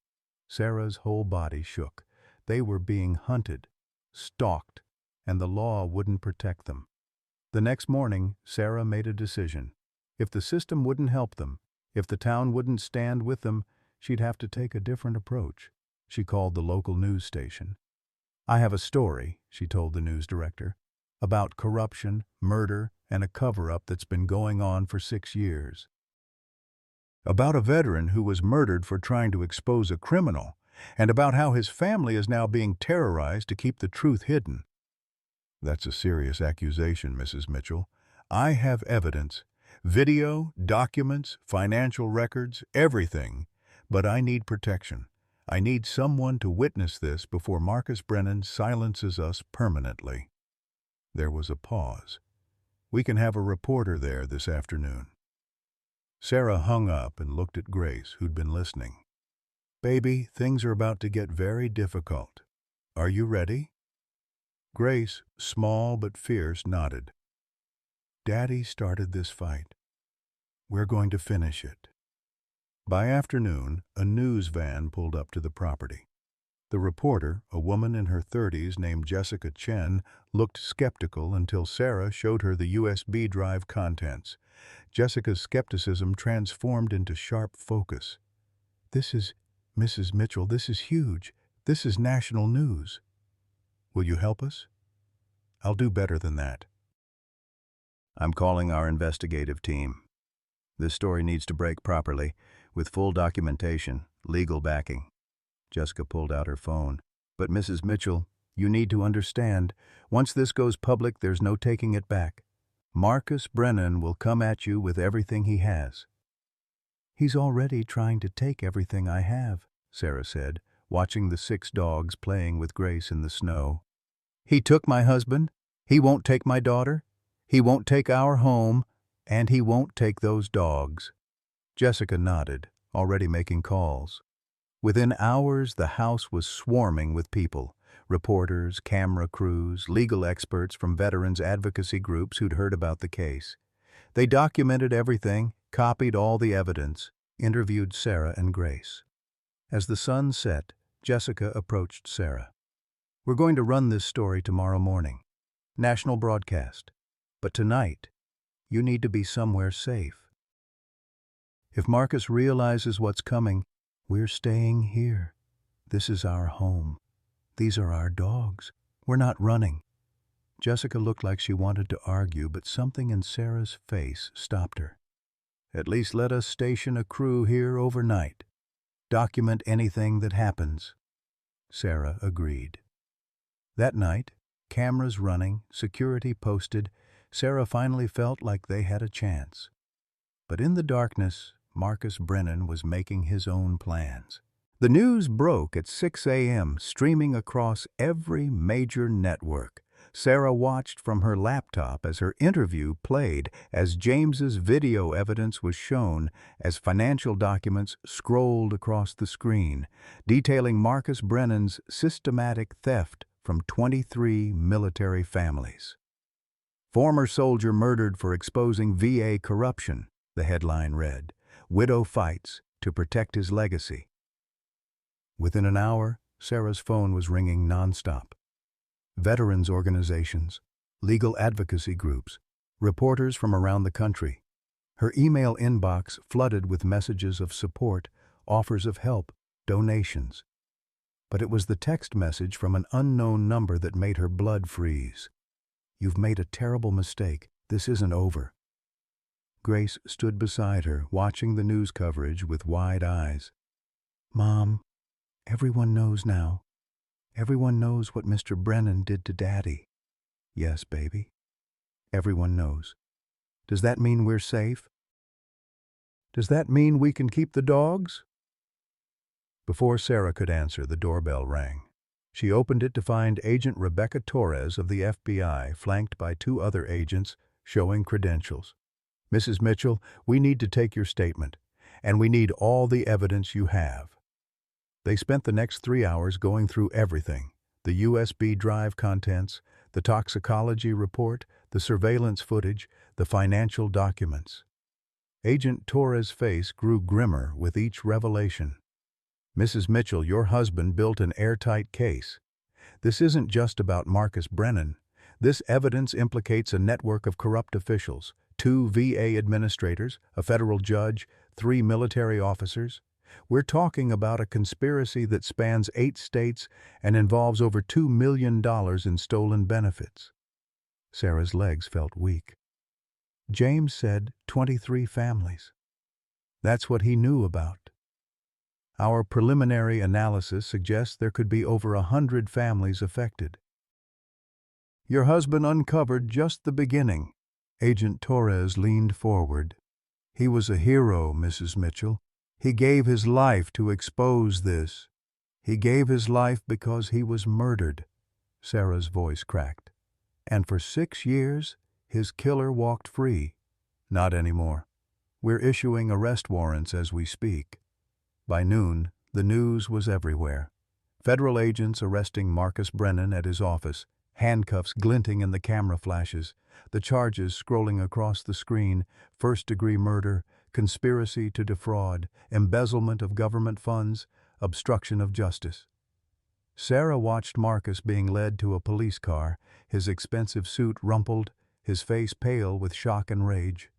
[SPEAKER 1] Sarah's whole body shook. They were being hunted, stalked, and the law wouldn't protect them. The next morning, Sarah made a decision. If the system wouldn't help them, if the town wouldn't stand with them, she'd have to take a different approach. She called the local news station. "I have a story," she told the news director, "about corruption, murder, and a cover-up that's been going on for 6 years. About a veteran who was murdered for trying to expose a criminal, and about how his family is now being terrorized to keep the truth hidden." "That's a serious accusation, Mrs. Mitchell. I have evidence. Video, documents, financial records, everything. But I need protection. I need someone to witness this before Marcus Brennan silences us permanently." There was a pause. "We can have a reporter there this afternoon." Sarah hung up and looked at Grace, who'd been listening. "Baby, things are about to get very difficult. Are you ready?" Grace, small but fierce, nodded. "Daddy started this fight. We're going to finish it." By afternoon, a news van pulled up to the property. The reporter, a woman in her 30s named Jessica Chen, looked skeptical until Sarah showed her the USB drive contents. Jessica's skepticism transformed into sharp focus. "This is, Mrs. Mitchell, this is huge. This is national news. Will you help us?" "I'll do better than that. I'm calling our investigative team. This story needs to break properly, with full documentation, legal backing." Jessica pulled out her phone. "But Mrs. Mitchell, you need to understand, once this goes public, there's no taking it back. Marcus Brennan will come at you with everything he has." "He's already trying to take everything I have," Sarah said, watching the 6 dogs playing with Grace in the snow. "He took my husband. He won't take my daughter. He won't take our home. And he won't take those dogs." Jessica nodded, already making calls. Within hours, the house was swarming with people. Reporters, camera crews, legal experts from veterans advocacy groups who'd heard about the case. They documented everything, copied all the evidence, interviewed Sarah and Grace. As the sun set, Jessica approached Sarah. "We're going to run this story tomorrow morning. National broadcast. But tonight, you need to be somewhere safe. If Marcus realizes what's coming, we're staying here. This is our home. These are our dogs. We're not running." Jessica looked like she wanted to argue, but something in Sarah's face stopped her. "At least let us station a crew here overnight. Document anything that happens." Sarah agreed. That night, cameras running, security posted, Sarah finally felt like they had a chance. But in the darkness, Marcus Brennan was making his own plans. The news broke at 6 a.m., streaming across every major network. Sarah watched from her laptop as her interview played, as James's video evidence was shown, as financial documents scrolled across the screen, detailing Marcus Brennan's systematic theft from 23 military families. "Former soldier murdered for exposing VA corruption," the headline read. "Widow fights to protect his legacy." Within an hour, Sarah's phone was ringing nonstop. Veterans organizations, legal advocacy groups, reporters from around the country. Her email inbox flooded with messages of support, offers of help, donations. But it was the text message from an unknown number that made her blood freeze. "You've made a terrible mistake. This isn't over." Grace stood beside her, watching the news coverage with wide eyes. "Mom, everyone knows now. Everyone knows what Mr. Brennan did to Daddy." "Yes, baby. Everyone knows. Does that mean we're safe? Does that mean we can keep the dogs?" Before Sarah could answer, the doorbell rang. She opened it to find Agent Rebecca Torres of the FBI, flanked by two other agents, showing credentials. "Mrs. Mitchell, we need to take your statement, and we need all the evidence you have." They spent the next 3 hours going through everything: the USB drive contents, the toxicology report, the surveillance footage, the financial documents. Agent Torres' face grew grimmer with each revelation. "Mrs. Mitchell, your husband built an airtight case. This isn't just about Marcus Brennan. This evidence implicates a network of corrupt officials, 2 VA administrators, a federal judge, 3 military officers. We're talking about a conspiracy that spans 8 states and involves over $2 million in stolen benefits." Sarah's legs felt weak. "James said 23 families. That's what he knew about. Our preliminary analysis suggests there could be over 100 families affected." "Your husband uncovered just the beginning." Agent Torres leaned forward. "He was a hero, Mrs. Mitchell. He gave his life to expose this. He gave his life because he was murdered." Sarah's voice cracked. "And for 6 years, his killer walked free." "Not anymore. We're issuing arrest warrants as we speak." By noon, the news was everywhere. Federal agents arresting Marcus Brennan at his office, handcuffs glinting in the camera flashes, the charges scrolling across the screen: first-degree murder, conspiracy to defraud, embezzlement of government funds, obstruction of justice. Sarah watched Marcus being led to a police car, his expensive suit rumpled, his face pale with shock and rage.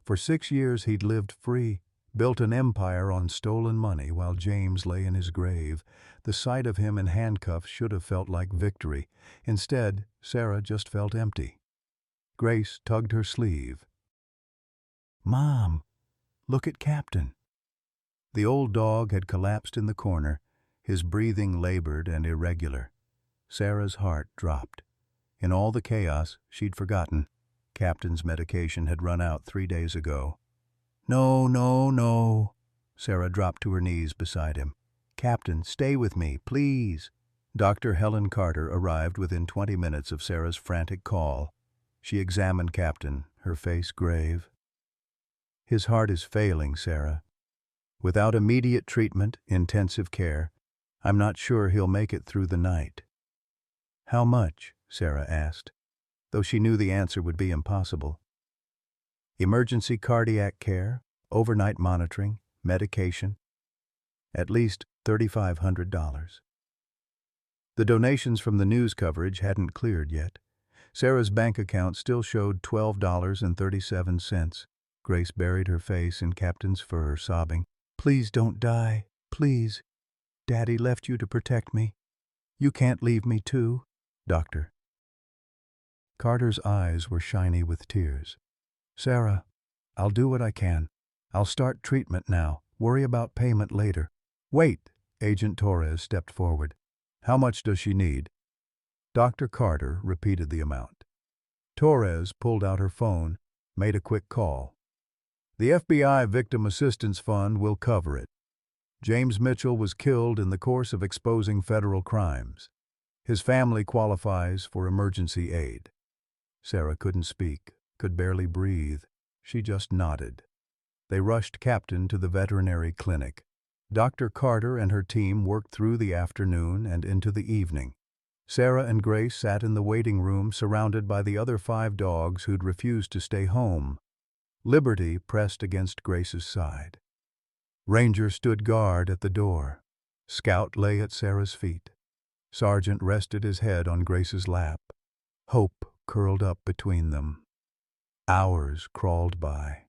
[SPEAKER 1] For 6 years he'd lived free, built an empire on stolen money while James lay in his grave. The sight of him in handcuffs should have felt like victory. Instead, Sarah just felt empty. Grace tugged her sleeve. "Mom, look at Captain." The old dog had collapsed in the corner, his breathing labored and irregular. Sarah's heart dropped. In all the chaos, she'd forgotten. Captain's medication had run out 3 days ago. "No, no, no." Sarah dropped to her knees beside him. "Captain, stay with me, please." Dr. Helen Carter arrived within 20 minutes of Sarah's frantic call. She examined Captain, her face grave. "His heart is failing, Sarah. Without immediate treatment, intensive care, I'm not sure he'll make it through the night." "How much?" Sarah asked, though she knew the answer would be impossible. "Emergency cardiac care, overnight monitoring, medication. At least $3,500. The donations from the news coverage hadn't cleared yet. Sarah's bank account still showed $12.37. Grace buried her face in Captain's fur, sobbing. "Please don't die. Please. Daddy left you to protect me. You can't leave me too, Doctor." Carter's eyes were shiny with tears. "Sarah, I'll do what I can. I'll start treatment now. Worry about payment later." "Wait!" Agent Torres stepped forward. "How much does she need?" Dr. Carter repeated the amount. Torres pulled out her phone, made a quick call. "The FBI Victim Assistance Fund will cover it. James Mitchell was killed in the course of exposing federal crimes. His family qualifies for emergency aid." Sarah couldn't speak, could barely breathe. She just nodded. They rushed Captain to the veterinary clinic. Dr. Carter and her team worked through the afternoon and into the evening. Sarah and Grace sat in the waiting room surrounded by the other 5 dogs who'd refused to stay home. Liberty pressed against Grace's side. Ranger stood guard at the door. Scout lay at Sarah's feet. Sergeant rested his head on Grace's lap. Hope curled up between them. Hours crawled by.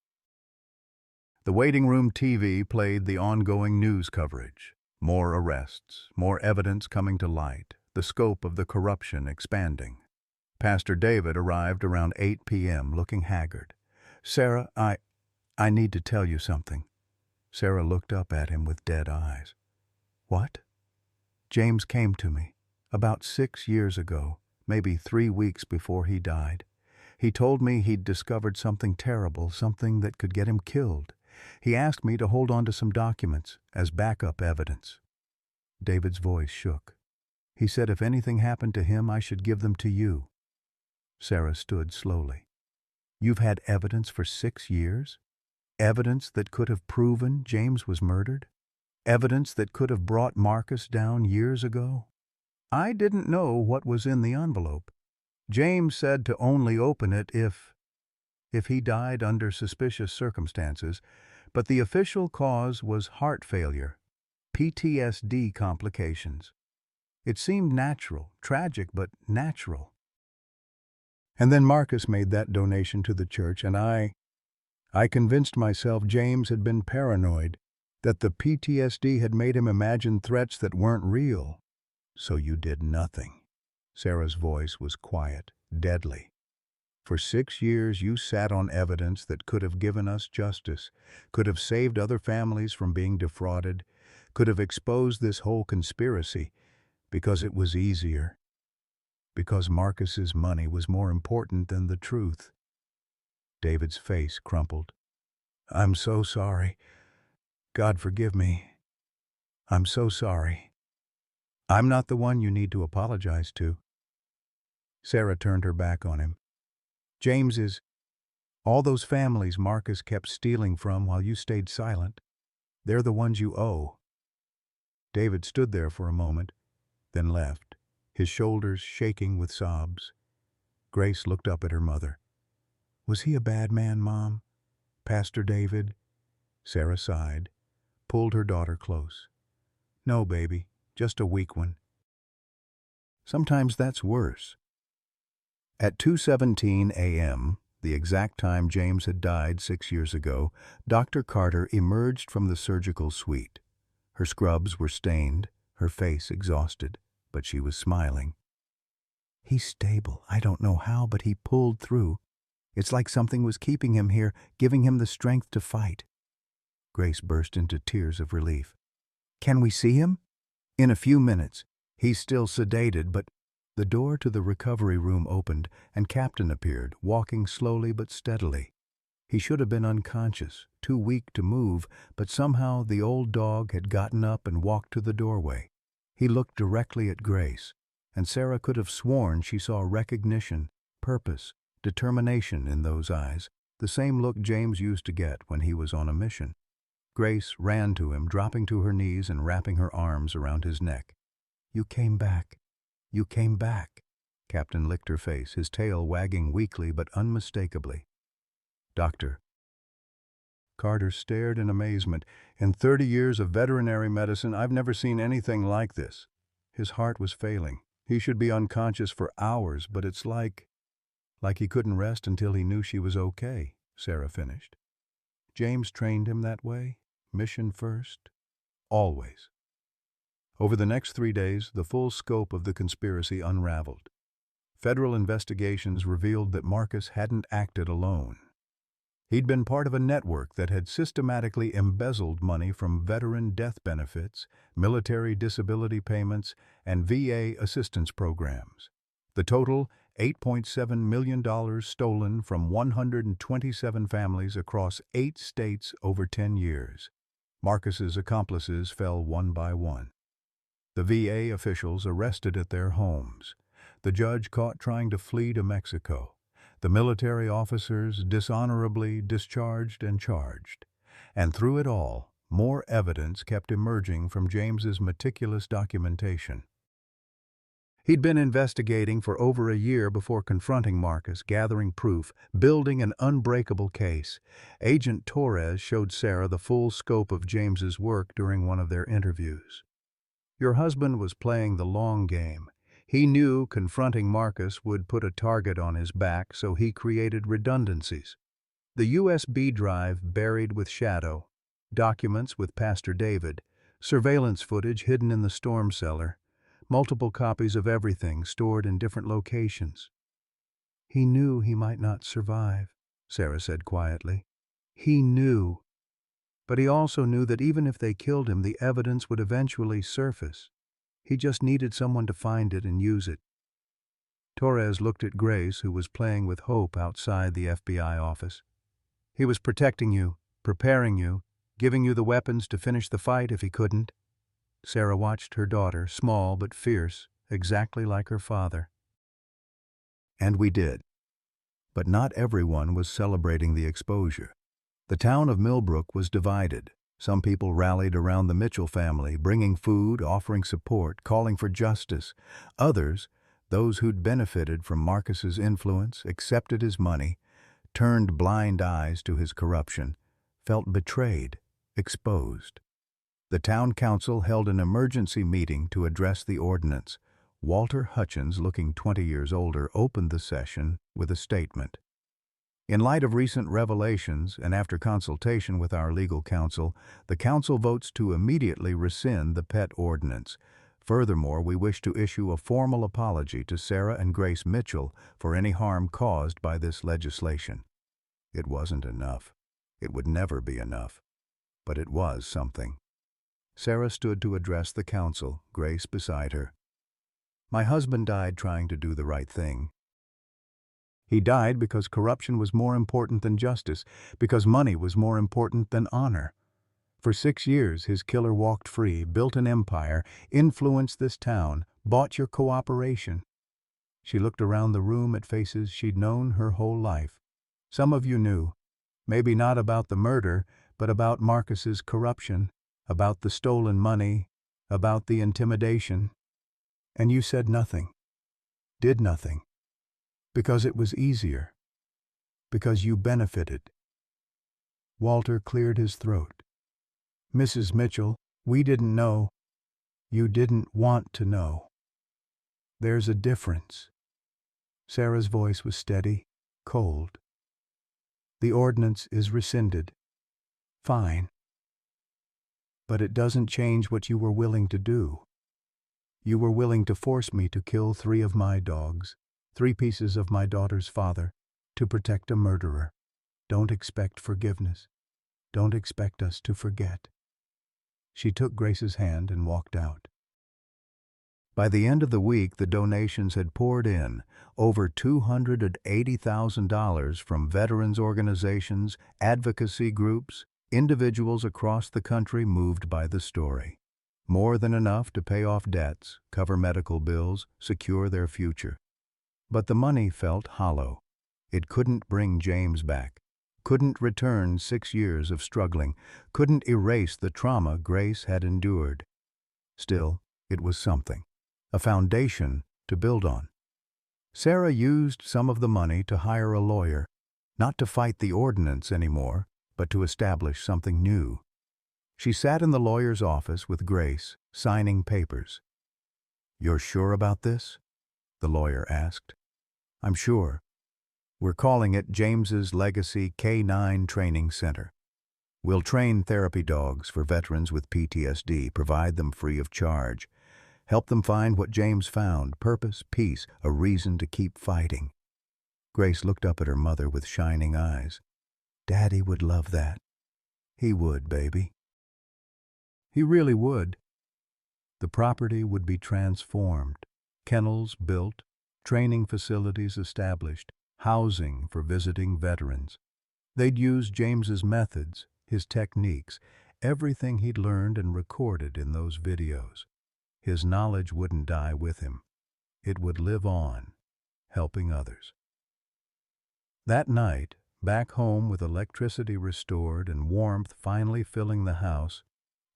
[SPEAKER 1] The waiting room TV played the ongoing news coverage. More arrests, more evidence coming to light, the scope of the corruption expanding. Pastor David arrived around 8 p.m. looking haggard. "Sarah, I need to tell you something." Sarah looked up at him with dead eyes. "What?" "James came to me about 6 years ago, maybe 3 weeks before he died. He told me he'd discovered something terrible, something that could get him killed. He asked me to hold on to some documents as backup evidence." David's voice shook. He said if anything happened to him, I should give them to you. Sarah stood slowly. You've had evidence for 6 years? Evidence that could have proven James was murdered? Evidence that could have brought Marcus down years ago? I didn't know what was in the envelope. James said to only open it if he died under suspicious circumstances, but the official cause was heart failure, PTSD complications. It seemed natural, tragic, but natural. And then Marcus made that donation to the church, and I convinced myself James had been paranoid, that the PTSD had made him imagine threats that weren't real. So you did nothing. Sarah's voice was quiet, deadly. For 6 years you sat on evidence that could have given us justice, could have saved other families from being defrauded, could have exposed this whole conspiracy, because it was easier. Because Marcus's money was more important than the truth. David's face crumpled. I'm so sorry. God forgive me. I'm so sorry. I'm not the one you need to apologize to. Sarah turned her back on him. James is all those families Marcus kept stealing from while you stayed silent. They're the ones you owe. David stood there for a moment, then left, his shoulders shaking with sobs. Grace looked up at her mother. Was he a bad man, Mom? Pastor David? Sarah sighed, pulled her daughter close. No, baby, just a weak one. Sometimes that's worse. At 2:17 a.m., the exact time James had died 6 years ago, Dr. Carter emerged from the surgical suite. Her scrubs were stained, her face exhausted, but she was smiling. He's stable. I don't know how, but he pulled through. It's like something was keeping him here, giving him the strength to fight. Grace burst into tears of relief. Can we see him? In a few minutes. He's still sedated, but the door to the recovery room opened, and Captain appeared, walking slowly but steadily. He should have been unconscious, too weak to move, but somehow the old dog had gotten up and walked to the doorway. He looked directly at Grace, and Sarah could have sworn she saw recognition, purpose, determination in those eyes, the same look James used to get when he was on a mission. Grace ran to him, dropping to her knees and wrapping her arms around his neck. You came back. You came back. Captain licked her face, his tail wagging weakly but unmistakably. Doctor. Carter stared in amazement. In 30 years of veterinary medicine, I've never seen anything like this. His heart was failing. He should be unconscious for hours, but it's like he couldn't rest until he knew she was okay, Sarah finished. James trained him that way, mission first, always. Over the next 3 days, the full scope of the conspiracy unraveled. Federal investigations revealed that Marcus hadn't acted alone. He'd been part of a network that had systematically embezzled money from veteran death benefits, military disability payments, and VA assistance programs. The total, $8.7 million stolen from 127 families across 8 states over 10 years. Marcus's accomplices fell one by one. The VA officials arrested at their homes. The judge caught trying to flee to Mexico. The military officers dishonorably discharged and charged. And through it all, more evidence kept emerging from James's meticulous documentation. He'd been investigating for over a year before confronting Marcus, gathering proof, building an unbreakable case. Agent Torres showed Sarah the full scope of James's work during one of their interviews. Your husband was playing the long game. He knew confronting Marcus would put a target on his back, so he created redundancies. The USB drive buried with Shadow, documents with Pastor David, surveillance footage hidden in the storm cellar, multiple copies of everything stored in different locations. He knew he might not survive, Sarah said quietly. He knew. But he also knew that even if they killed him, the evidence would eventually surface. He just needed someone to find it and use it. Torres looked at Grace, who was playing with hope outside the FBI office. He was protecting you, preparing you, giving you the weapons to finish the fight if he couldn't. Sarah watched her daughter, small but fierce, exactly like her father. And we did. But not everyone was celebrating the exposure. The town of Millbrook was divided. Some people rallied around the Mitchell family, bringing food, offering support, calling for justice. Others, those who'd benefited from Marcus's influence, accepted his money, turned blind eyes to his corruption, felt betrayed, exposed. The town council held an emergency meeting to address the ordinance. Walter Hutchins, looking 20 years older, opened the session with a statement. In light of recent revelations and after consultation with our legal counsel, the council votes to immediately rescind the pet ordinance. Furthermore, we wish to issue a formal apology to Sarah and Grace Mitchell for any harm caused by this legislation. It wasn't enough. It would never be enough. But it was something. Sarah stood to address the council, Grace beside her. My husband died trying to do the right thing. He died because corruption was more important than justice, because money was more important than honor. For 6 years, his killer walked free, built an empire, influenced this town, bought your cooperation. She looked around the room at faces she'd known her whole life. Some of you knew, maybe not about the murder, but about Marcus's corruption, about the stolen money, about the intimidation. And you said nothing, did nothing, because it was easier, because you benefited. Walter cleared his throat. Mrs. Mitchell, we didn't know. You didn't want to know. There's a difference. Sarah's voice was steady, cold. The ordinance is rescinded. Fine. But it doesn't change what you were willing to do. You were willing to force me to kill 3 of my dogs, 3 pieces of my daughter's father, to protect a murderer. Don't expect forgiveness. Don't expect us to forget. She took Grace's hand and walked out. By the end of the week, the donations had poured in, over $280,000 from veterans organizations, advocacy groups, individuals across the country moved by the story. More than enough to pay off debts, cover medical bills, secure their future. But the money felt hollow. It couldn't bring James back, couldn't return 6 years of struggling, couldn't erase the trauma Grace had endured. Still, it was something, a foundation to build on. Sarah used some of the money to hire a lawyer, not to fight the ordinance anymore, but to establish something new. She sat in the lawyer's office with Grace, signing papers. "You're sure about this?" the lawyer asked. "I'm sure. We're calling it James's Legacy K9 Training Center. We'll train therapy dogs for veterans with PTSD, provide them free of charge, help them find what James found, purpose, peace, a reason to keep fighting." Grace looked up at her mother with shining eyes. "Daddy would love that. He would, baby. He really would." The property would be transformed, kennels built, training facilities established, housing for visiting veterans. They'd use James's methods, his techniques, everything he'd learned and recorded in those videos. His knowledge wouldn't die with him. It would live on, helping others. That night, back home with electricity restored and warmth finally filling the house,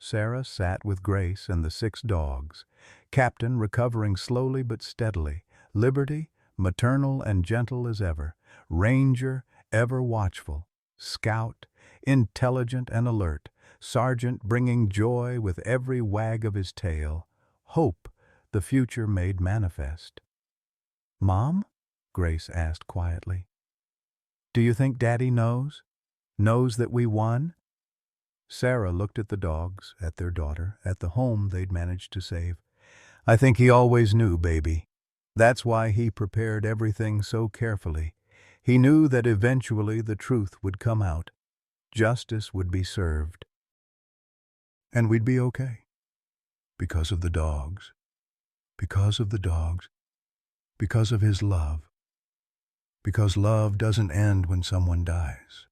[SPEAKER 1] Sarah sat with Grace and the 6 dogs, Captain recovering slowly but steadily, Liberty maternal and gentle as ever, Ranger ever watchful, Scout intelligent and alert, Sergeant bringing joy with every wag of his tail, Hope the future made manifest. "Mom?" Grace asked quietly. "Do you think Daddy knows? Knows that we won?" Sarah looked at the dogs, at their daughter, at the home they'd managed to save. "I think he always knew, baby. That's why he prepared everything so carefully. He knew that eventually the truth would come out. Justice would be served. And we'd be okay. Because of the dogs. Because of the dogs. Because of his love. Because love doesn't end when someone dies.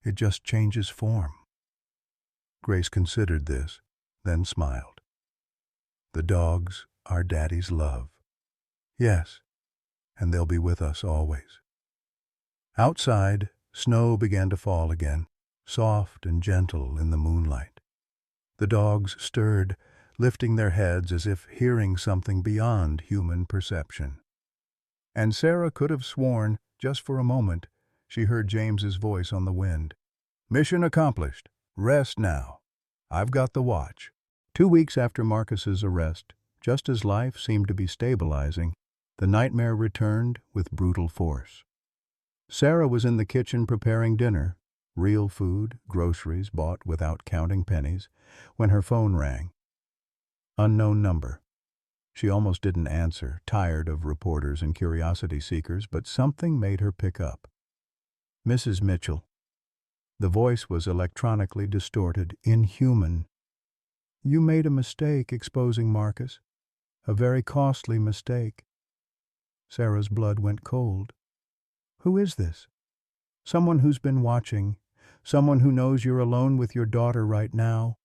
[SPEAKER 1] It just changes form." Grace considered this, then smiled. The dogs are Daddy's love. Yes, and they'll be with us always. Outside, snow began to fall again, soft and gentle in the moonlight. The dogs stirred, lifting their heads as if hearing something beyond human perception. And Sarah could have sworn, just for a moment, she heard James's voice on the wind. "Mission accomplished. Rest now. I've got the watch." 2 weeks after Marcus's arrest, just as life seemed to be stabilizing, the nightmare returned with brutal force. Sarah was in the kitchen preparing dinner, real food, groceries bought without counting pennies, when her phone rang. Unknown number. She almost didn't answer, tired of reporters and curiosity seekers, but something made her pick up. "Mrs. Mitchell." The voice was electronically distorted, inhuman. "You made a mistake exposing Marcus. A very costly mistake." Sarah's blood went cold. "Who is this?" "Someone who's been watching. Someone who knows you're alone with your daughter right now.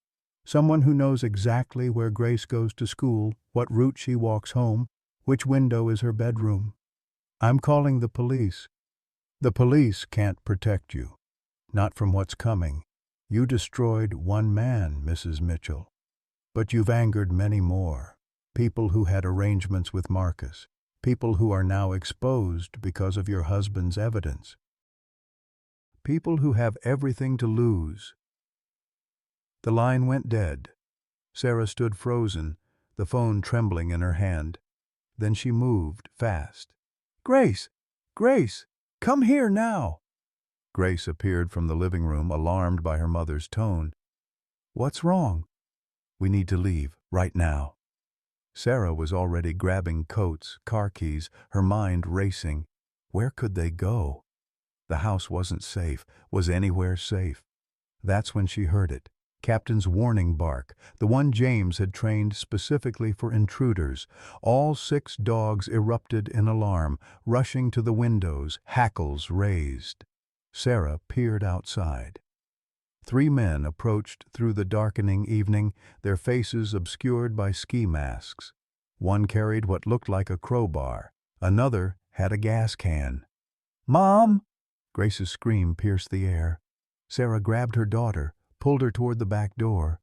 [SPEAKER 1] Someone who knows exactly where Grace goes to school, what route she walks home, which window is her bedroom. I'm calling the police." "The police can't protect you. Not from what's coming. You destroyed one man, Mrs. Mitchell. But you've angered many more. People who had arrangements with Marcus. People who are now exposed because of your husband's evidence. People who have everything to lose." The line went dead. Sarah stood frozen, the phone trembling in her hand. Then she moved, fast. "Grace! Grace! Come here now!" Grace appeared from the living room, alarmed by her mother's tone. "What's wrong?" "We need to leave, right now." Sarah was already grabbing coats, car keys, her mind racing. Where could they go? The house wasn't safe, was anywhere safe. That's when she heard it. Captain's warning bark, the one James had trained specifically for intruders. All 6 dogs erupted in alarm, rushing to the windows, hackles raised. Sarah peered outside. 3 men approached through the darkening evening, their faces obscured by ski masks. One carried what looked like a crowbar. Another had a gas can. "Mom!" Grace's scream pierced the air. Sarah grabbed her daughter, pulled her toward the back door.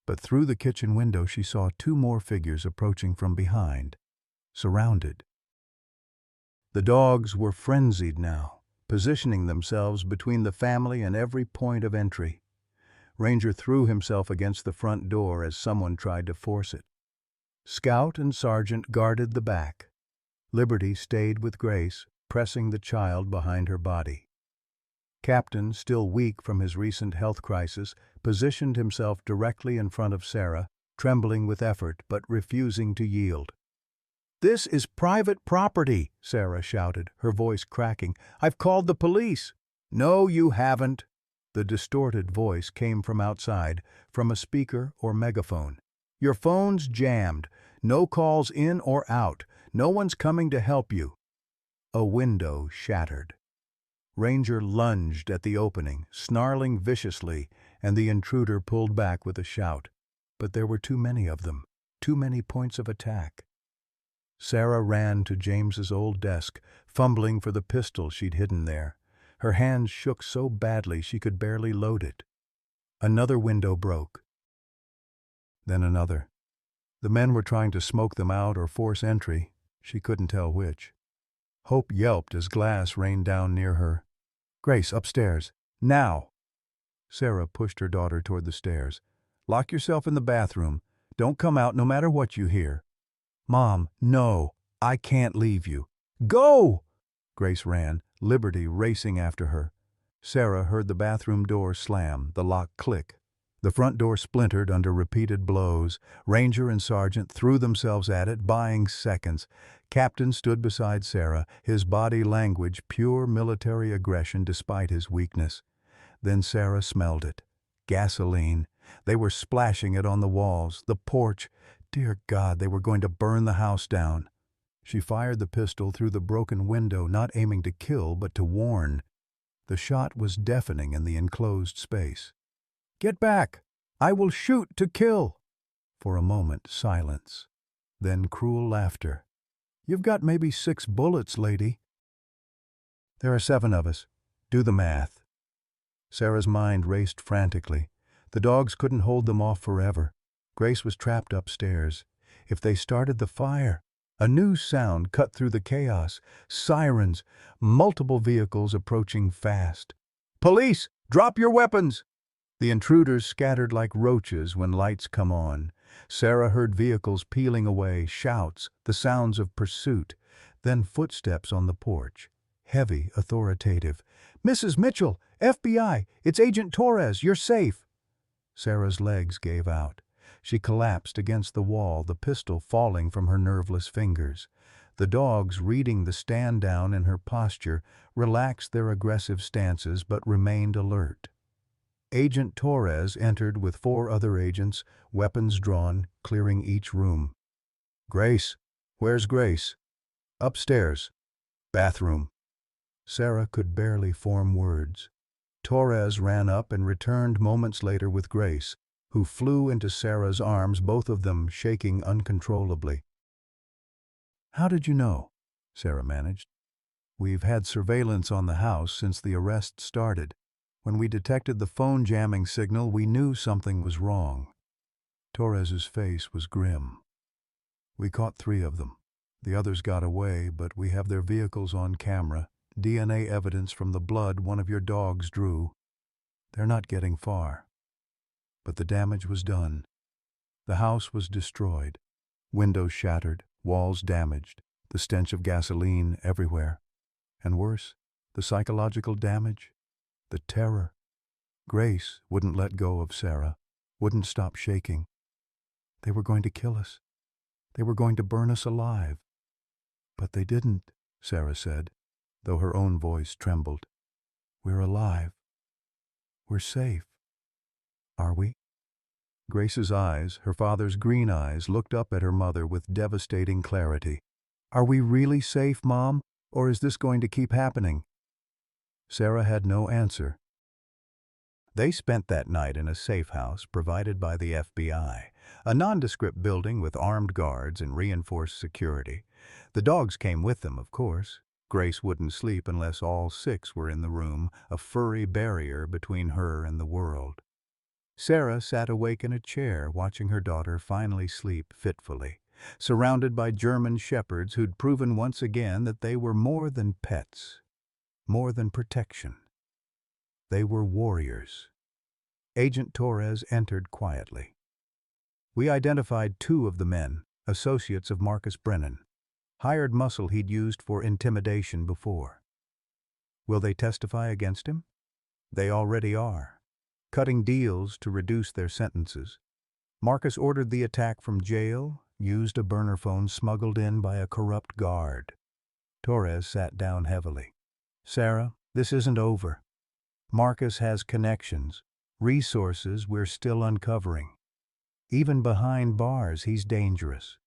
[SPEAKER 1] But through the kitchen window she saw 2 more figures approaching from behind, surrounded. The dogs were frenzied now, positioning themselves between the family and every point of entry. Ranger threw himself against the front door as someone tried to force it. Scout and Sergeant guarded the back. Liberty stayed with Grace, pressing the child behind her body. Captain, still weak from his recent health crisis, positioned himself directly in front of Sarah, trembling with effort but refusing to yield. "This is private property," Sarah shouted, her voice cracking. "I've called the police." "No, you haven't." The distorted voice came from outside, from a speaker or megaphone. "Your phone's jammed. No calls in or out. No one's coming to help you." A window shattered. Ranger lunged at the opening, snarling viciously, and the intruder pulled back with a shout. But there were too many of them, too many points of attack. Sarah ran to James's old desk, fumbling for the pistol she'd hidden there. Her hands shook so badly she could barely load it. Another window broke. Then another. The men were trying to smoke them out or force entry. She couldn't tell which. Hope yelped as glass rained down near her. "Grace, upstairs. Now!" Sarah pushed her daughter toward the stairs. "Lock yourself in the bathroom. Don't come out no matter what you hear." "Mom, no. I can't leave you." "Go!" Grace ran, Liberty racing after her. Sarah heard the bathroom door slam, the lock click. The front door splintered under repeated blows. Ranger and Sergeant threw themselves at it, buying seconds. Captain stood beside Sarah, his body language pure military aggression despite his weakness. Then Sarah smelled it. Gasoline. They were splashing it on the walls, the porch. Dear God, they were going to burn the house down. She fired the pistol through the broken window, not aiming to kill, but to warn. The shot was deafening in the enclosed space. "Get back! I will shoot to kill!" For a moment, silence. Then cruel laughter. "You've got maybe 6 bullets, lady." "There are 7 of us. Do the math." Sarah's mind raced frantically. The dogs couldn't hold them off forever. Grace was trapped upstairs. If they started the fire... A new sound cut through the chaos. Sirens, multiple vehicles approaching fast. "Police! Drop your weapons!" The intruders scattered like roaches when lights come on. Sarah heard vehicles peeling away, shouts, the sounds of pursuit. Then footsteps on the porch. Heavy, authoritative. "Mrs. Mitchell! FBI! It's Agent Torres! You're safe!" Sarah's legs gave out. She collapsed against the wall, the pistol falling from her nerveless fingers. The dogs, reading the stand down in her posture, relaxed their aggressive stances but remained alert. Agent Torres entered with 4 other agents, weapons drawn, clearing each room. "Grace? Where's Grace?" "Upstairs. Bathroom." Sarah could barely form words. Torres ran up and returned moments later with Grace, who flew into Sarah's arms, both of them shaking uncontrollably. "How did you know?" Sarah managed. "We've had surveillance on the house since the arrest started. When we detected the phone jamming signal, we knew something was wrong." Torres's face was grim. "We caught 3 of them. The others got away, but we have their vehicles on camera, DNA evidence from the blood one of your dogs drew. They're not getting far." But the damage was done. The house was destroyed. Windows shattered, walls damaged, the stench of gasoline everywhere. And worse, the psychological damage, the terror. Grace wouldn't let go of Sarah, wouldn't stop shaking. They were going to kill us. They were going to burn us alive. "But they didn't," Sarah said, though her own voice trembled. "We're alive. We're safe. Are we?" Grace's eyes, her father's green eyes, looked up at her mother with devastating clarity. "Are we really safe, Mom? Or is this going to keep happening?" Sarah had no answer. They spent that night in a safe house provided by the FBI, a nondescript building with armed guards and reinforced security. The dogs came with them, of course. Grace wouldn't sleep unless all 6 were in the room, a furry barrier between her and the world. Sarah sat awake in a chair, watching her daughter finally sleep fitfully, surrounded by German shepherds who'd proven once again that they were more than pets, more than protection. They were warriors. Agent Torres entered quietly. "We identified 2 of the men, associates of Marcus Brennan, hired muscle he'd used for intimidation before." "Will they testify against him?" "They already are, cutting deals to reduce their sentences. Marcus ordered the attack from jail, used a burner phone smuggled in by a corrupt guard." Torres sat down heavily. "Sarah, this isn't over. Marcus has connections, resources we're still uncovering. Even behind bars, he's dangerous.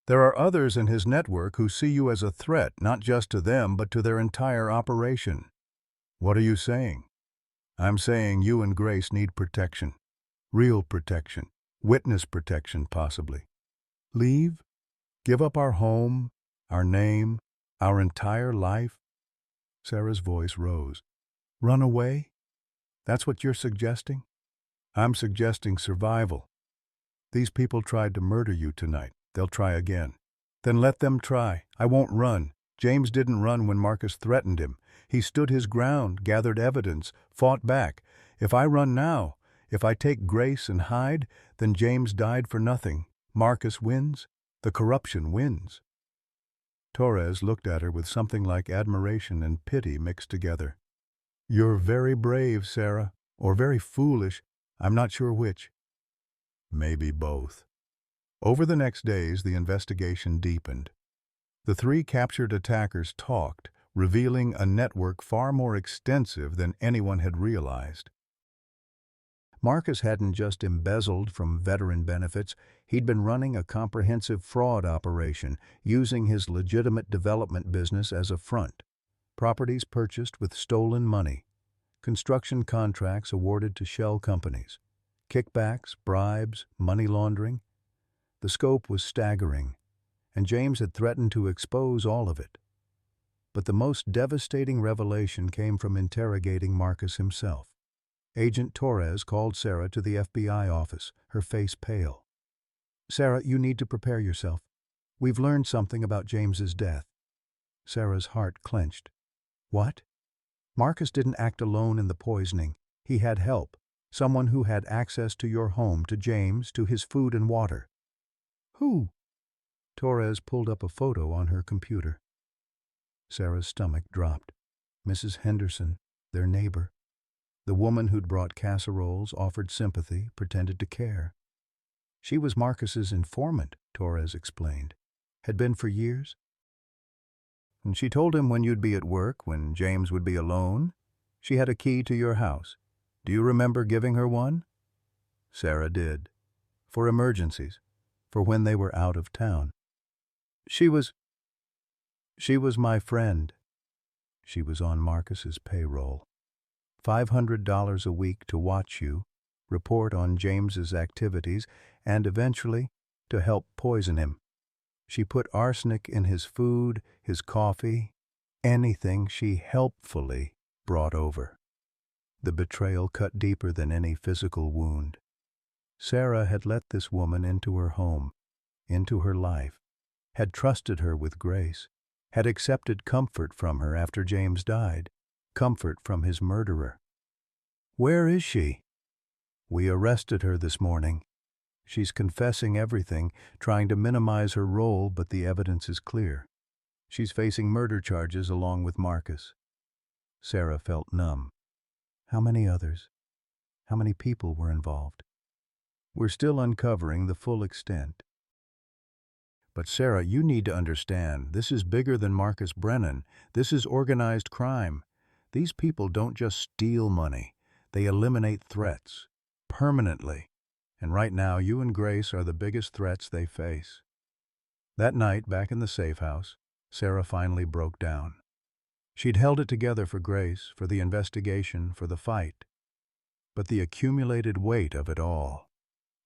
[SPEAKER 1] There are others in his network who see you as a threat, not just to them, but to their entire operation." "What are you saying?" "I'm saying you and Grace need protection. Real protection. Witness protection, possibly." "Leave? Give up our home, our name, our entire life?" Sarah's voice rose. "Run away? That's what you're suggesting?" "I'm suggesting survival. These people tried to murder you tonight. They'll try again." "Then let them try. I won't run. James didn't run when Marcus threatened him. He stood his ground, gathered evidence, fought back. If I run now, if I take Grace and hide, then James died for nothing. Marcus wins. The corruption wins." Torres looked at her with something like admiration and pity mixed together. "You're very brave, Sarah, or very foolish. I'm not sure which." "Maybe both." Over the next days, the investigation deepened. The 3 captured attackers talked, revealing a network far more extensive than anyone had realized. Marcus hadn't just embezzled from veteran benefits, he'd been running a comprehensive fraud operation, using his legitimate development business as a front. Properties purchased with stolen money, construction contracts awarded to shell companies, Kickbacks, bribes, money laundering. The scope was staggering, and James had threatened to expose all of it. But the most devastating revelation came from interrogating Marcus himself. Agent Torres called Sarah to the FBI office, her face pale. "Sarah, you need to prepare yourself. We've learned something about James's death." Sarah's heart clenched. "What?" "Marcus didn't act alone in the poisoning. He had help. Someone who had access to your home, to James, to his food and water." "Who?" Torres pulled up a photo on her computer. Sarah's stomach dropped. Mrs. Henderson, their neighbor. The woman who'd brought casseroles, offered sympathy, pretended to care. She was Marcus's informant, Torres explained. Had been for years. "And she told him when you'd be at work, when James would be alone. She had a key to your house. Do you remember giving her one?" Sarah did. For emergencies. For when they were out of town. She was my friend. She was on Marcus's payroll. $500 a week to watch you, report on James's activities, and eventually to help poison him. She put arsenic in his food, his coffee, anything she helpfully brought over. The betrayal cut deeper than any physical wound. Sarah had let this woman into her home, into her life, had trusted her with grace, had accepted comfort from her after James died, comfort from his murderer. "Where is she?" "We arrested her this morning. She's confessing everything, trying to minimize her role, but the evidence is clear. She's facing murder charges along with Marcus." Sarah felt numb. How many others? How many people were involved? "We're still uncovering the full extent." "But Sarah, you need to understand, this is bigger than Marcus Brennan. This is organized crime. These people don't just steal money. They eliminate threats. Permanently. And right now, you and Grace are the biggest threats they face." That night, back in the safe house, Sarah finally broke down. She'd held it together for Grace, for the investigation, for the fight. But the accumulated weight of it all.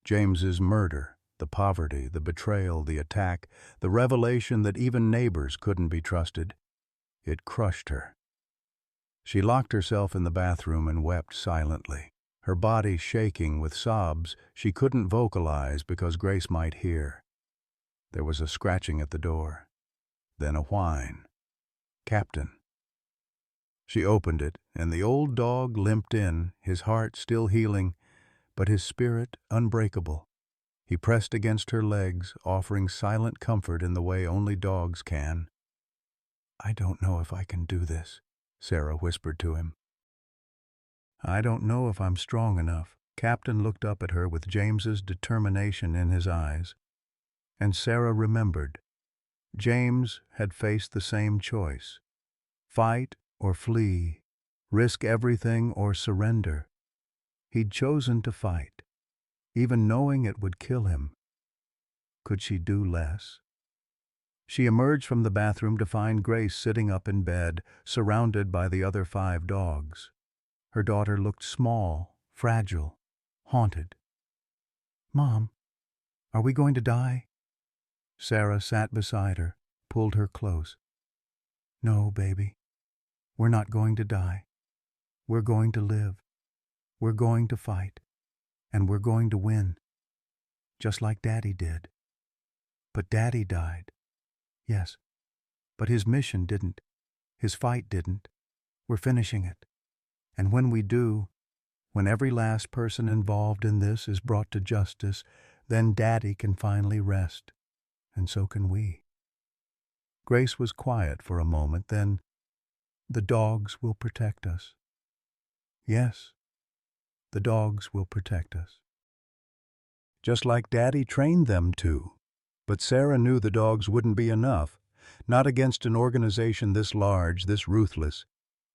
[SPEAKER 1] James's murder. The poverty, the betrayal, the attack, the revelation that even neighbors couldn't be trusted. It crushed her. She locked herself in the bathroom and wept silently, her body shaking with sobs she couldn't vocalize because Grace might hear. There was a scratching at the door, then a whine. "Captain." She opened it, and the old dog limped in, his heart still healing, but his spirit unbreakable. He pressed against her legs, offering silent comfort in the way only dogs can. "I don't know if I can do this," Sarah whispered to him. "I don't know if I'm strong enough." Captain looked up at her with James's determination in his eyes. And Sarah remembered. James had faced the same choice. Fight or flee, risk everything or surrender. He'd chosen to fight, even knowing it would kill him. Could she do less? She emerged from the bathroom to find Grace sitting up in bed, surrounded by the other 5 dogs. Her daughter looked small, fragile, haunted. "Mom, are we going to die?" Sarah sat beside her, pulled her close. "No, baby. We're not going to die. We're going to live. We're going to fight. And we're going to win. Just like Daddy did. But Daddy died. Yes. But his mission didn't. His fight didn't. We're finishing it. And when we do, when every last person involved in this is brought to justice, then Daddy can finally rest. And so can we." Grace was quiet for a moment, then, "The dogs will protect us." "Yes, the dogs will protect us." Just like Daddy trained them to. But Sarah knew the dogs wouldn't be enough, not against an organization this large, this ruthless.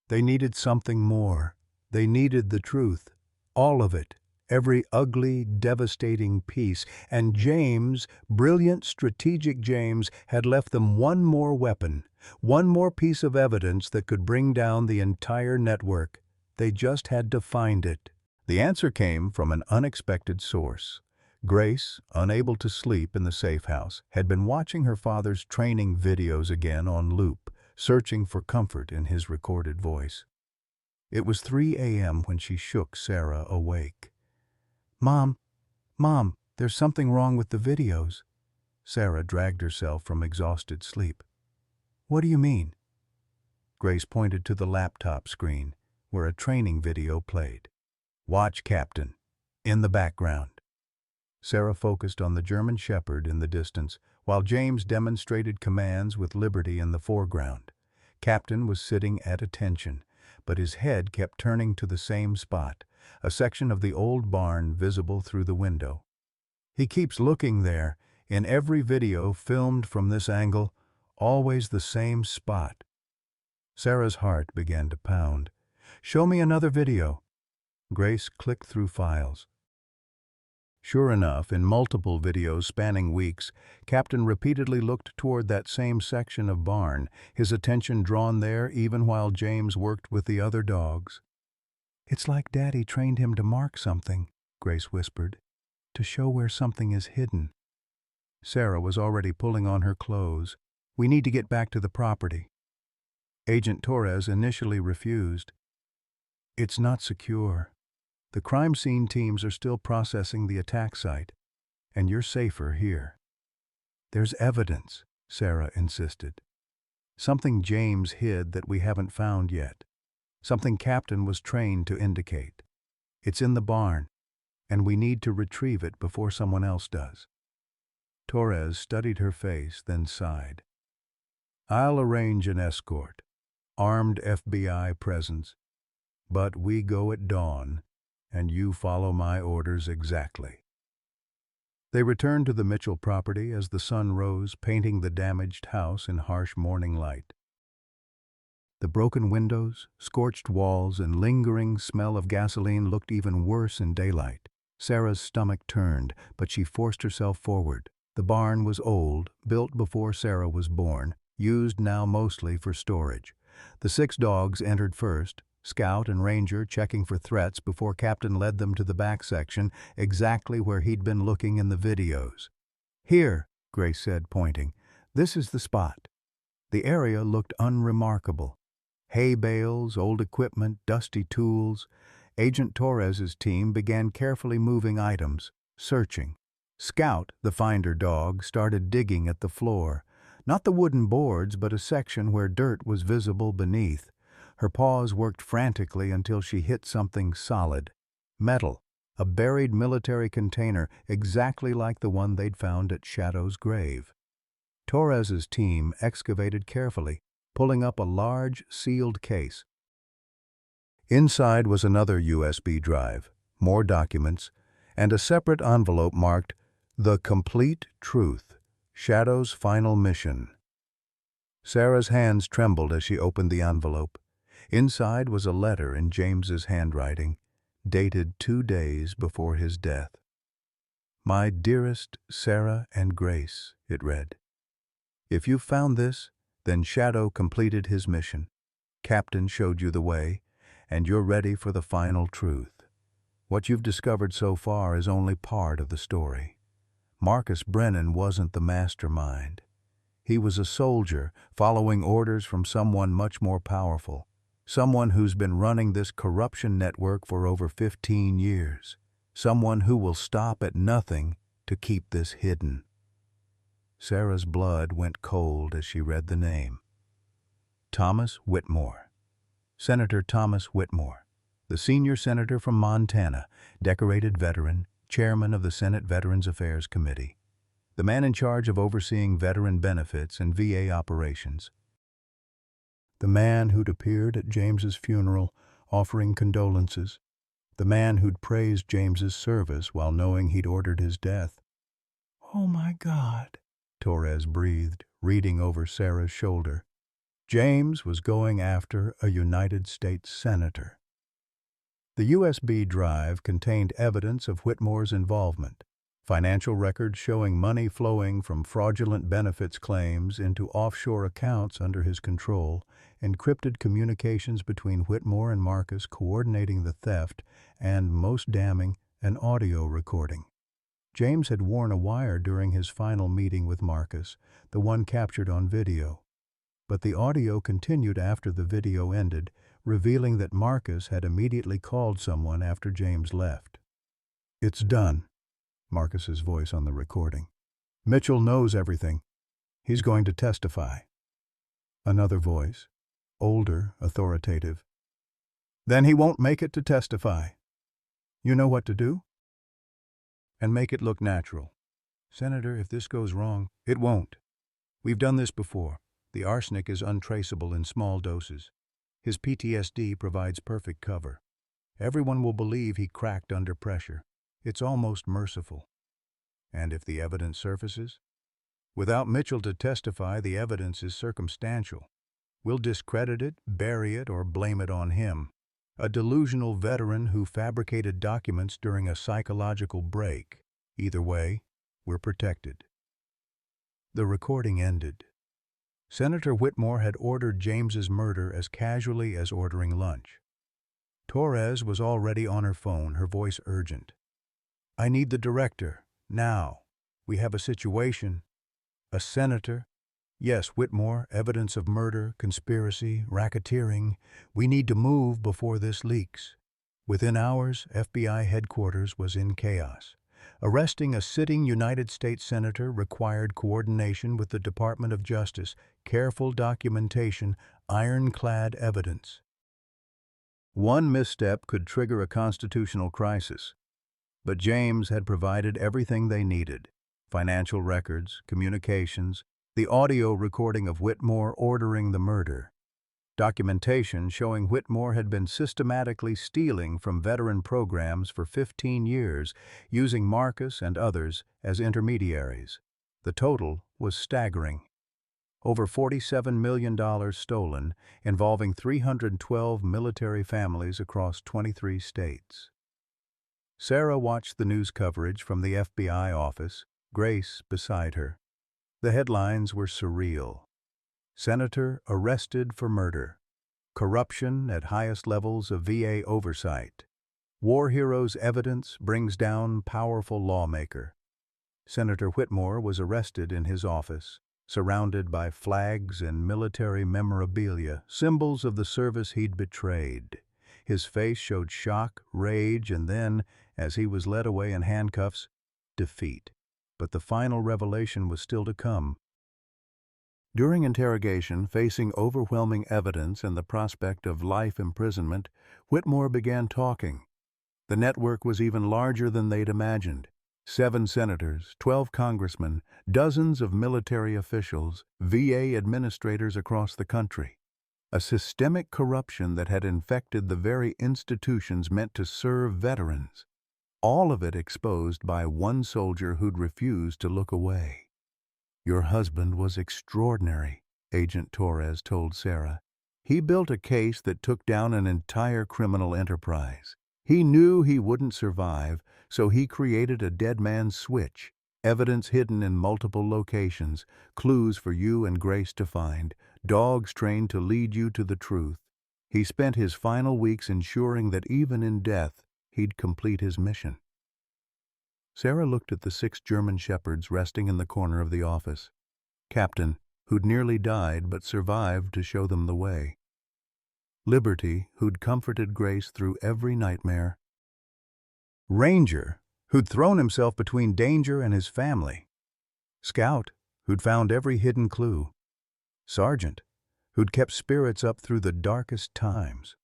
[SPEAKER 1] They needed something more. They needed the truth, all of it, every ugly, devastating piece. And James, brilliant, strategic James, had left them one more weapon, one more piece of evidence that could bring down the entire network. They just had to find it. The answer came from an unexpected source. Grace, unable to sleep in the safe house, had been watching her father's training videos again on loop, searching for comfort in his recorded voice. It was 3 a.m. when she shook Sarah awake. "Mom, Mom, there's something wrong with the videos." Sarah dragged herself from exhausted sleep. "What do you mean?" Grace pointed to the laptop screen, where a training video played. "Watch, Captain," in the background. Sarah focused on the German Shepherd in the distance, while James demonstrated commands with Liberty in the foreground. Captain was sitting at attention, but his head kept turning to the same spot, a section of the old barn visible through the window. "He keeps looking there, in every video filmed from this angle, always the same spot." Sarah's heart began to pound. "Show me another video." Grace clicked through files. Sure enough, in multiple videos spanning weeks, Captain repeatedly looked toward that same section of barn, his attention drawn there even while James worked with the other dogs. "It's like Daddy trained him to mark something," Grace whispered, "to show where something is hidden." Sarah was already pulling on her clothes. "We need to get back to the property." Agent Torres initially refused. "It's not secure. The crime scene teams are still processing the attack site, and you're safer here." "There's evidence," Sarah insisted. "Something James hid that we haven't found yet. Something Captain was trained to indicate. It's in the barn, and we need to retrieve it before someone else does." Torres studied her face, then sighed. "I'll arrange an escort, armed FBI presence, but we go at dawn, and you follow my orders exactly." They returned to the Mitchell property as the sun rose, painting the damaged house in harsh morning light. The broken windows, scorched walls, and lingering smell of gasoline looked even worse in daylight. Sarah's stomach turned, but she forced herself forward. The barn was old, built before Sarah was born, used now mostly for storage. The 6 dogs entered first, Scout and Ranger checking for threats before Captain led them to the back section, exactly where he'd been looking in the videos. "Here," Grace said, pointing. "This is the spot." The area looked unremarkable. Hay bales, old equipment, dusty tools. Agent Torres's team began carefully moving items, searching. Scout, the finder dog, started digging at the floor. Not the wooden boards, but a section where dirt was visible beneath. Her paws worked frantically until she hit something solid. Metal, a buried military container exactly like the one they'd found at Shadow's grave. Torres's team excavated carefully, pulling up a large, sealed case. Inside was another USB drive, more documents, and a separate envelope marked "The Complete Truth, Shadow's Final Mission." Sarah's hands trembled as she opened the envelope. Inside was a letter in James's handwriting, dated 2 days before his death. "My dearest Sarah and Grace," it read. "If you've found this, then Shadow completed his mission. Captain showed you the way, and you're ready for the final truth. What you've discovered so far is only part of the story. Marcus Brennan wasn't the mastermind. He was a soldier following orders from someone much more powerful. Someone who's been running this corruption network for over 15 years. Someone who will stop at nothing to keep this hidden." Sarah's blood went cold as she read the name. Thomas Whitmore. Senator Thomas Whitmore, the senior senator from Montana, decorated veteran, chairman of the Senate Veterans Affairs Committee. The man in charge of overseeing veteran benefits and VA operations. The man who'd appeared at James's funeral, offering condolences. The man who'd praised James's service while knowing he'd ordered his death. "Oh my God," Torres breathed, reading over Sarah's shoulder. James was going after a United States senator. The USB drive contained evidence of Whitmore's involvement. Financial records showing money flowing from fraudulent benefits claims into offshore accounts under his control, encrypted communications between Whitmore and Marcus coordinating the theft, and, most damning, an audio recording. James had worn a wire during his final meeting with Marcus, the one captured on video. But the audio continued after the video ended, revealing that Marcus had immediately called someone after James left. "It's done," Marcus's voice on the recording. "Mitchell knows everything. He's going to testify." Another voice, older, authoritative. "Then he won't make it to testify. You know what to do? And make it look natural. Senator, if this goes wrong, it won't. We've done this before. The arsenic is untraceable in small doses. His PTSD provides perfect cover. Everyone will believe he cracked under pressure. It's almost merciful. And if the evidence surfaces? Without Mitchell to testify, the evidence is circumstantial. We'll discredit it, bury it, or blame it on him. A delusional veteran who fabricated documents during a psychological break. Either way, we're protected." The recording ended. Senator Whitmore had ordered James's murder as casually as ordering lunch. Torres was already on her phone, her voice urgent. "I need the director, now. We have a situation." "A senator?" "Yes, Whitmore, evidence of murder, conspiracy, racketeering. We need to move before this leaks." Within hours, FBI headquarters was in chaos. Arresting a sitting United States Senator required coordination with the Department of Justice, careful documentation, ironclad evidence. One misstep could trigger a constitutional crisis. But James had provided everything they needed: financial records, communications, the audio recording of Whitmore ordering the murder, documentation showing Whitmore had been systematically stealing from veteran programs for 15 years, using Marcus and others as intermediaries. The total was staggering. Over $47 million stolen, involving 312 military families across 23 states. Sarah watched the news coverage from the FBI office, Grace beside her. The headlines were surreal. Senator arrested for murder. Corruption at highest levels of VA oversight. War heroes' evidence brings down powerful lawmaker. Senator Whitmore was arrested in his office, surrounded by flags and military memorabilia, symbols of the service he'd betrayed. His face showed shock, rage, and then, as he was led away in handcuffs, defeat. But the final revelation was still to come. During interrogation, facing overwhelming evidence and the prospect of life imprisonment, Whitmore began talking. The network was even larger than they'd imagined. 7 senators, 12 congressmen, dozens of military officials, VA administrators across the country. A systemic corruption that had infected the very institutions meant to serve veterans. All of it exposed by one soldier who'd refused to look away. "Your husband was extraordinary," Agent Torres told Sarah. "He built a case that took down an entire criminal enterprise. He knew he wouldn't survive, so he created a dead man's switch, evidence hidden in multiple locations, clues for you and Grace to find, dogs trained to lead you to the truth. He spent his final weeks ensuring that even in death, he'd complete his mission." Sarah looked at the 6 German shepherds resting in the corner of the office. Captain, who'd nearly died but survived to show them the way. Liberty, who'd comforted Grace through every nightmare. Ranger, who'd thrown himself between danger and his family. Scout, who'd found every hidden clue. Sergeant, who'd kept spirits up through the darkest times.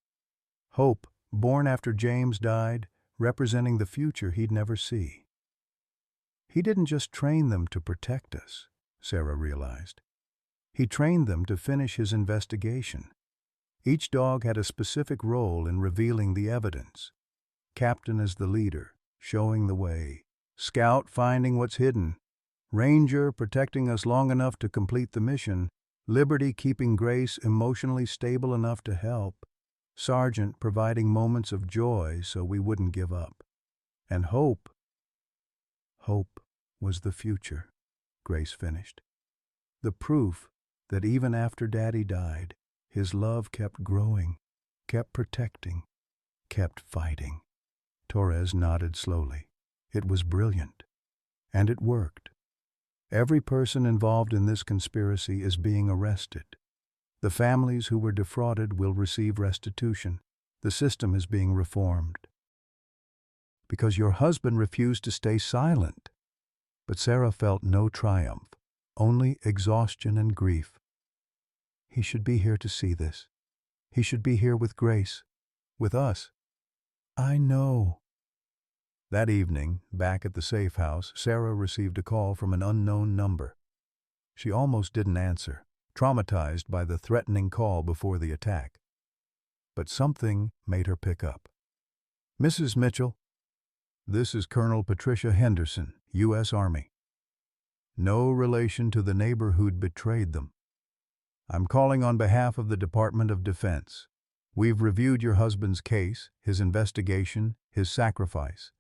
[SPEAKER 1] Hope, born after James died, representing the future he'd never see. He didn't just train them to protect us, Sarah realized. He trained them to finish his investigation. Each dog had a specific role in revealing the evidence. Captain as the leader, showing the way. Scout finding what's hidden. Ranger protecting us long enough to complete the mission. Liberty keeping Grace emotionally stable enough to help. Sergeant providing moments of joy so we wouldn't give up. And Hope. Hope was the future, Grace finished. The proof that even after Daddy died, his love kept growing, kept protecting, kept fighting. Torres nodded slowly. It was brilliant. And it worked. Every person involved in this conspiracy is being arrested. The families who were defrauded will receive restitution. The system is being reformed. Because your husband refused to stay silent. But Sarah felt no triumph, only exhaustion and grief. He should be here to see this. He should be here with Grace, with us. I know. That evening, back at the safe house, Sarah received a call from an unknown number. She almost didn't answer, traumatized by the threatening call before the attack. But something made her pick up. Mrs. Mitchell, this is Colonel Patricia Henderson, U.S. Army. No relation to the neighbor who'd betrayed them. I'm calling on behalf of the Department of Defense. We've reviewed your husband's case, his investigation, his sacrifice.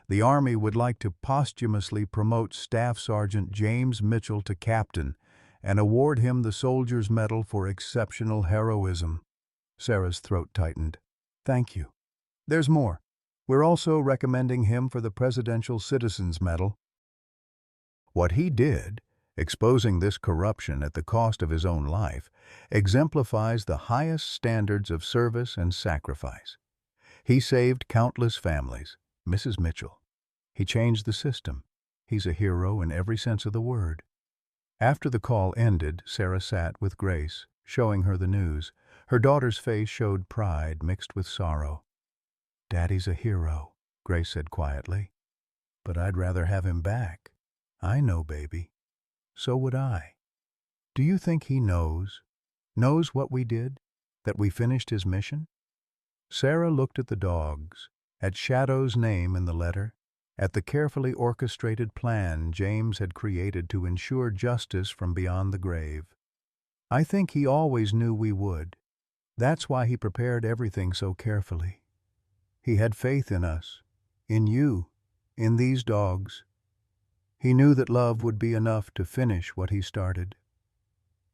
[SPEAKER 1] The Army would like to posthumously promote Staff Sergeant James Mitchell to captain and award him the Soldier's Medal for exceptional heroism. Sarah's throat tightened. Thank you. There's more. We're also recommending him for the Presidential Citizens Medal. What he did, exposing this corruption at the cost of his own life, exemplifies the highest standards of service and sacrifice. He saved countless families. Mrs. Mitchell. He changed the system. He's a hero in every sense of the word. After the call ended, Sarah sat with Grace, showing her the news. Her daughter's face showed pride mixed with sorrow. Daddy's a hero, Grace said quietly. But I'd rather have him back. I know, baby. So would I. Do you think he knows what we did? That we finished his mission? Sarah looked at the dogs, at Shadow's name in the letter, at the carefully orchestrated plan James had created to ensure justice from beyond the grave. I think he always knew we would. That's why he prepared everything so carefully. He had faith in us, in you, in these dogs. He knew that love would be enough to finish what he started.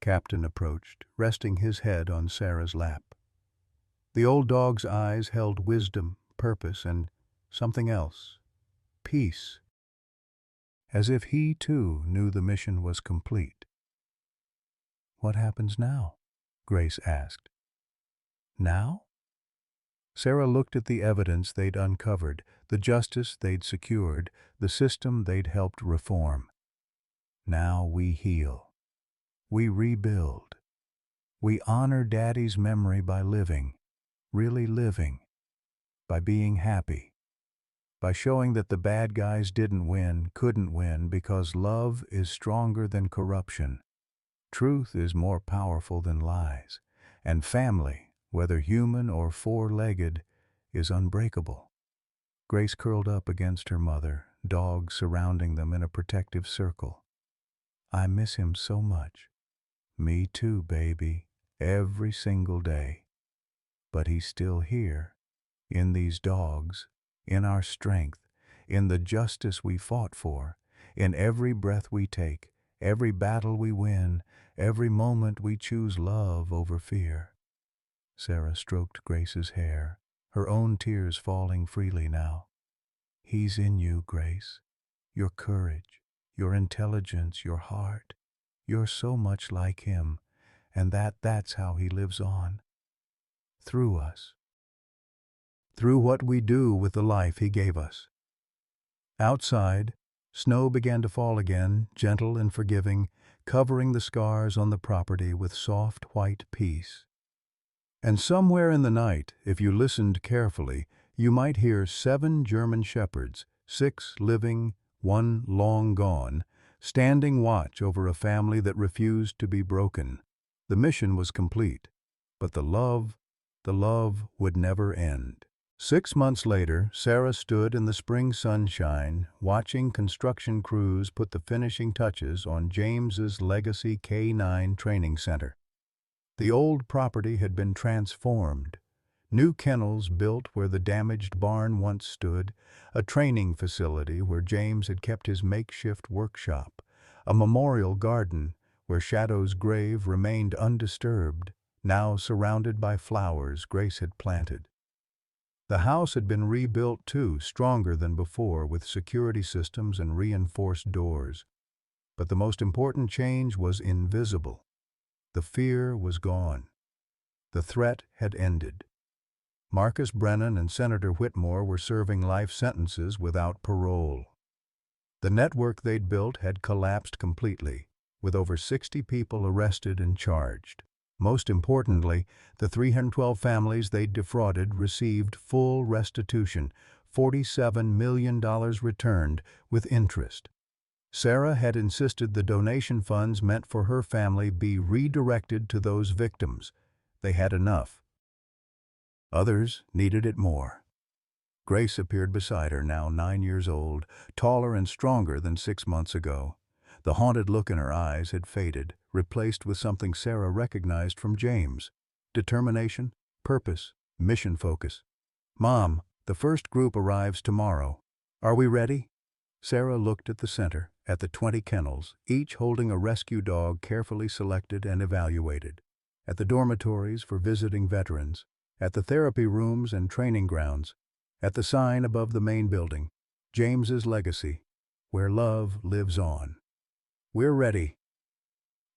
[SPEAKER 1] Captain approached, resting his head on Sarah's lap. The old dog's eyes held wisdom, purpose, and something else, peace, as if he too knew the mission was complete. What happens now? Grace asked. Now? Sarah looked at the evidence they'd uncovered, the justice they'd secured, the system they'd helped reform. Now we heal. We rebuild. We honor Daddy's memory by living, really living. By being happy, by showing that the bad guys didn't win, couldn't win, because love is stronger than corruption. Truth is more powerful than lies, and family, whether human or four-legged, is unbreakable. Grace curled up against her mother, dogs surrounding them in a protective circle. I miss him so much. Me too, baby, every single day. But he's still here. In these dogs, in our strength, in the justice we fought for, in every breath we take, every battle we win, every moment we choose love over fear. Sarah stroked Grace's hair, her own tears falling freely now. He's in you, Grace. Your courage, your intelligence, your heart. You're so much like him, and that's how he lives on. Through us. Through what we do with the life he gave us. Outside, snow began to fall again, gentle and forgiving, covering the scars on the property with soft white peace. And somewhere in the night, if you listened carefully, you might hear 7 German shepherds, 6 living, 1 long gone, standing watch over a family that refused to be broken. The mission was complete, but the love would never end. 6 months later, Sarah stood in the spring sunshine, watching construction crews put the finishing touches on James's legacy K9 training center. The old property had been transformed. New kennels built where the damaged barn once stood, a training facility where James had kept his makeshift workshop, a memorial garden where Shadow's grave remained undisturbed, now surrounded by flowers Grace had planted. The house had been rebuilt too, stronger than before, with security systems and reinforced doors. But the most important change was invisible. The fear was gone. The threat had ended. Marcus Brennan and Senator Whitmore were serving life sentences without parole. The network they'd built had collapsed completely, with over 60 people arrested and charged. Most importantly, the 312 families they'd defrauded received full restitution, $47 million returned with interest. Sarah had insisted the donation funds meant for her family be redirected to those victims. They had enough. Others needed it more. Grace appeared beside her, now 9 years old, taller and stronger than 6 months ago. The haunted look in her eyes had faded, replaced with something Sarah recognized from James: determination, purpose, mission focus. "Mom, the first group arrives tomorrow. Are we ready?" Sarah looked at the center, at the 20 kennels, each holding a rescue dog carefully selected and evaluated, at the dormitories for visiting veterans, at the therapy rooms and training grounds, at the sign above the main building, James's legacy, where love lives on. "We're ready."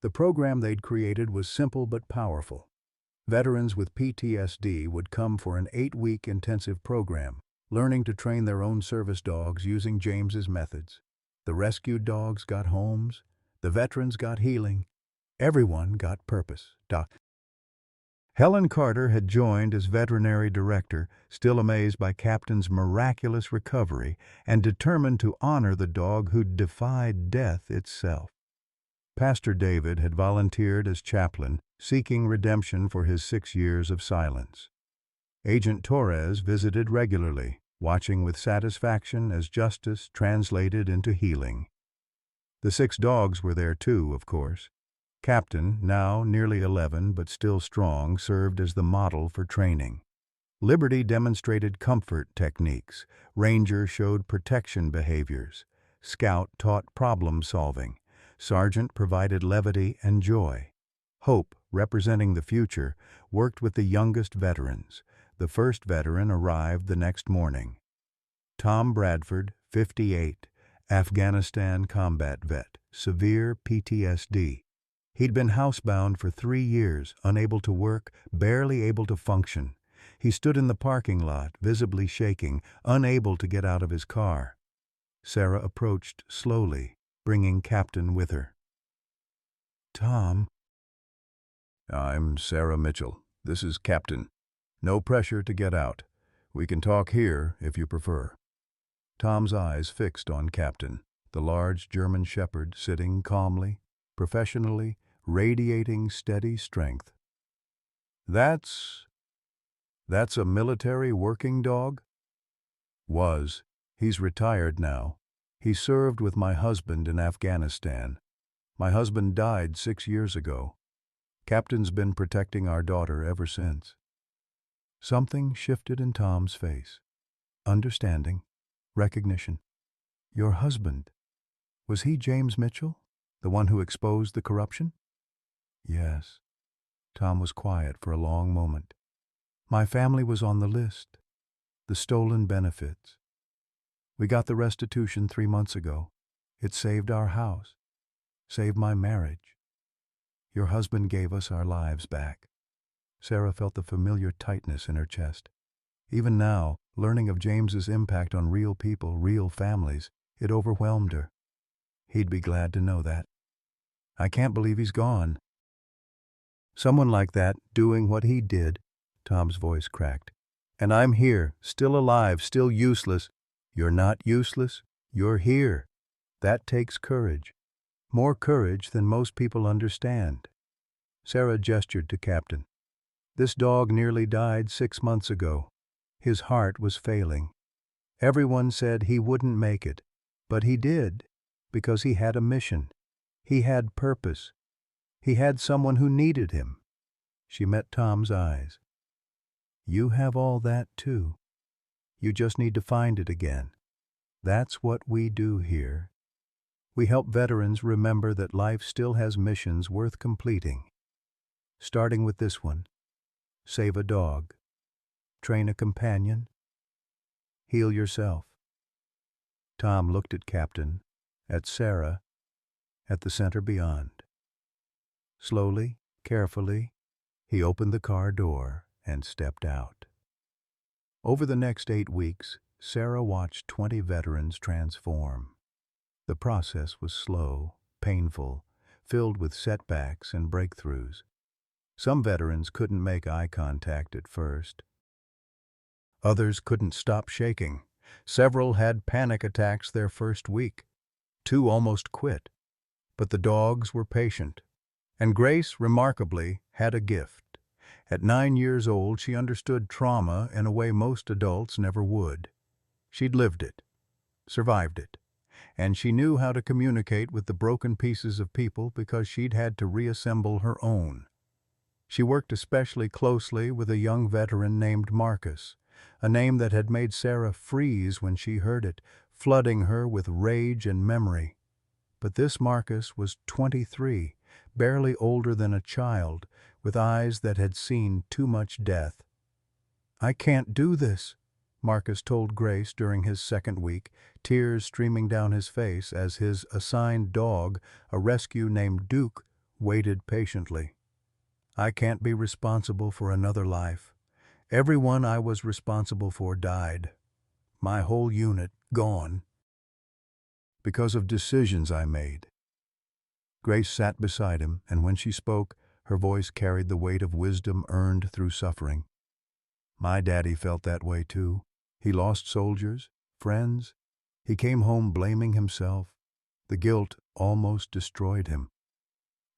[SPEAKER 1] The program they'd created was simple but powerful. Veterans with PTSD would come for an 8-week intensive program, learning to train their own service dogs using James's methods. The rescued dogs got homes, the veterans got healing, everyone got purpose. Helen Carter had joined as veterinary director, still amazed by Captain's miraculous recovery and determined to honor the dog who'd defied death itself. Pastor David had volunteered as chaplain, seeking redemption for his 6 years of silence. Agent Torres visited regularly, watching with satisfaction as justice translated into healing. The 6 dogs were there too, of course. Captain, now nearly 11 but still strong, served as the model for training. Liberty demonstrated comfort techniques. Ranger showed protection behaviors. Scout taught problem solving. Sergeant provided levity and joy. Hope, representing the future, worked with the youngest veterans. The first veteran arrived the next morning. Tom Bradford, 58, Afghanistan combat vet, severe PTSD. He'd been housebound for 3 years, unable to work, barely able to function. He stood in the parking lot, visibly shaking, unable to get out of his car. Sarah approached slowly, bringing Captain with her. "Tom." "I'm Sarah Mitchell. This is Captain. No pressure to get out. We can talk here if you prefer." Tom's eyes fixed on Captain, the large German shepherd sitting calmly, professionally, radiating steady strength. That's a military working dog?" "Was. He's retired now. He served with my husband in Afghanistan. My husband died 6 years ago. Captain's been protecting our daughter ever since." Something shifted in Tom's face. Understanding, recognition. "Your husband, was he James Mitchell, the one who exposed the corruption?" "Yes." Tom was quiet for a long moment. "My family was on the list. The stolen benefits. We got the restitution 3 months ago. It saved our house, saved my marriage. Your husband gave us our lives back." Sarah felt the familiar tightness in her chest. Even now, learning of James's impact on real people, real families, it overwhelmed her. He'd be glad to know that. "I can't believe he's gone." "Someone like that, doing what he did," Tom's voice cracked. "And I'm here, still alive, still useless." "You're not useless. You're here. That takes courage. More courage than most people understand." Sarah gestured to Captain. "This dog nearly died 6 months ago. His heart was failing. Everyone said he wouldn't make it, but he did, because he had a mission. He had purpose. He had someone who needed him." She met Tom's eyes. You have all that too. You just need to find it again. That's what we do here. We help veterans remember that life still has missions worth completing. Starting with this one: save a dog, train a companion, heal yourself. Tom looked at Captain, at Sarah, at the center beyond. Slowly, carefully, he opened the car door and stepped out. Over the next 8 weeks, Sarah watched 20 veterans transform. The process was slow, painful, filled with setbacks and breakthroughs. Some veterans couldn't make eye contact at first. Others couldn't stop shaking. Several had panic attacks their first week. 2 almost quit. But the dogs were patient. And Grace, remarkably, had a gift. At 9 years old, she understood trauma in a way most adults never would. She'd lived it, survived it, and she knew how to communicate with the broken pieces of people because she'd had to reassemble her own. She worked especially closely with a young veteran named Marcus, a name that had made Sarah freeze when she heard it, flooding her with rage and memory. But this Marcus was 23, barely older than a child, with eyes that had seen too much death. "I can't do this," Marcus told Grace during his second week, tears streaming down his face as his assigned dog, a rescue named Duke, waited patiently. "I can't be responsible for another life. Everyone I was responsible for died. My whole unit gone. Because of decisions I made." Grace sat beside him, and when she spoke, her voice carried the weight of wisdom earned through suffering. "My daddy felt that way too. He lost soldiers, friends. He came home blaming himself. The guilt almost destroyed him.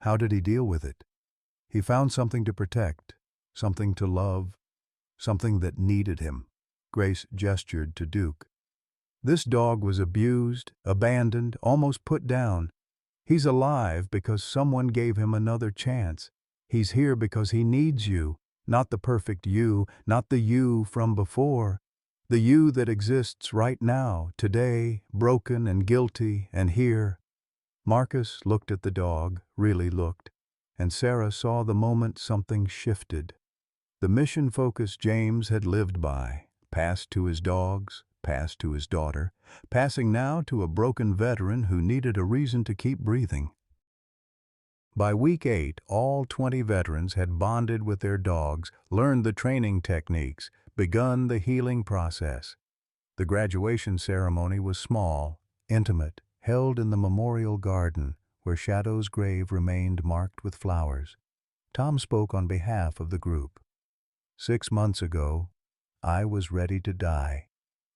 [SPEAKER 1] How did he deal with it? He found something to protect, something to love, something that needed him." Grace gestured to Duke. "This dog was abused, abandoned, almost put down. He's alive because someone gave him another chance. He's here because he needs you, not the perfect you, not the you from before, the you that exists right now, today, broken and guilty and here." Marcus looked at the dog, really looked, and Sarah saw the moment something shifted. The mission focus James had lived by, passed to his dogs, passed to his daughter, passing now to a broken veteran who needed a reason to keep breathing. By week 8, all 20 veterans had bonded with their dogs, learned the training techniques, begun the healing process. The graduation ceremony was small, intimate, held in the memorial garden where Shadow's grave remained marked with flowers. Tom spoke on behalf of the group. "6 months ago, I was ready to die.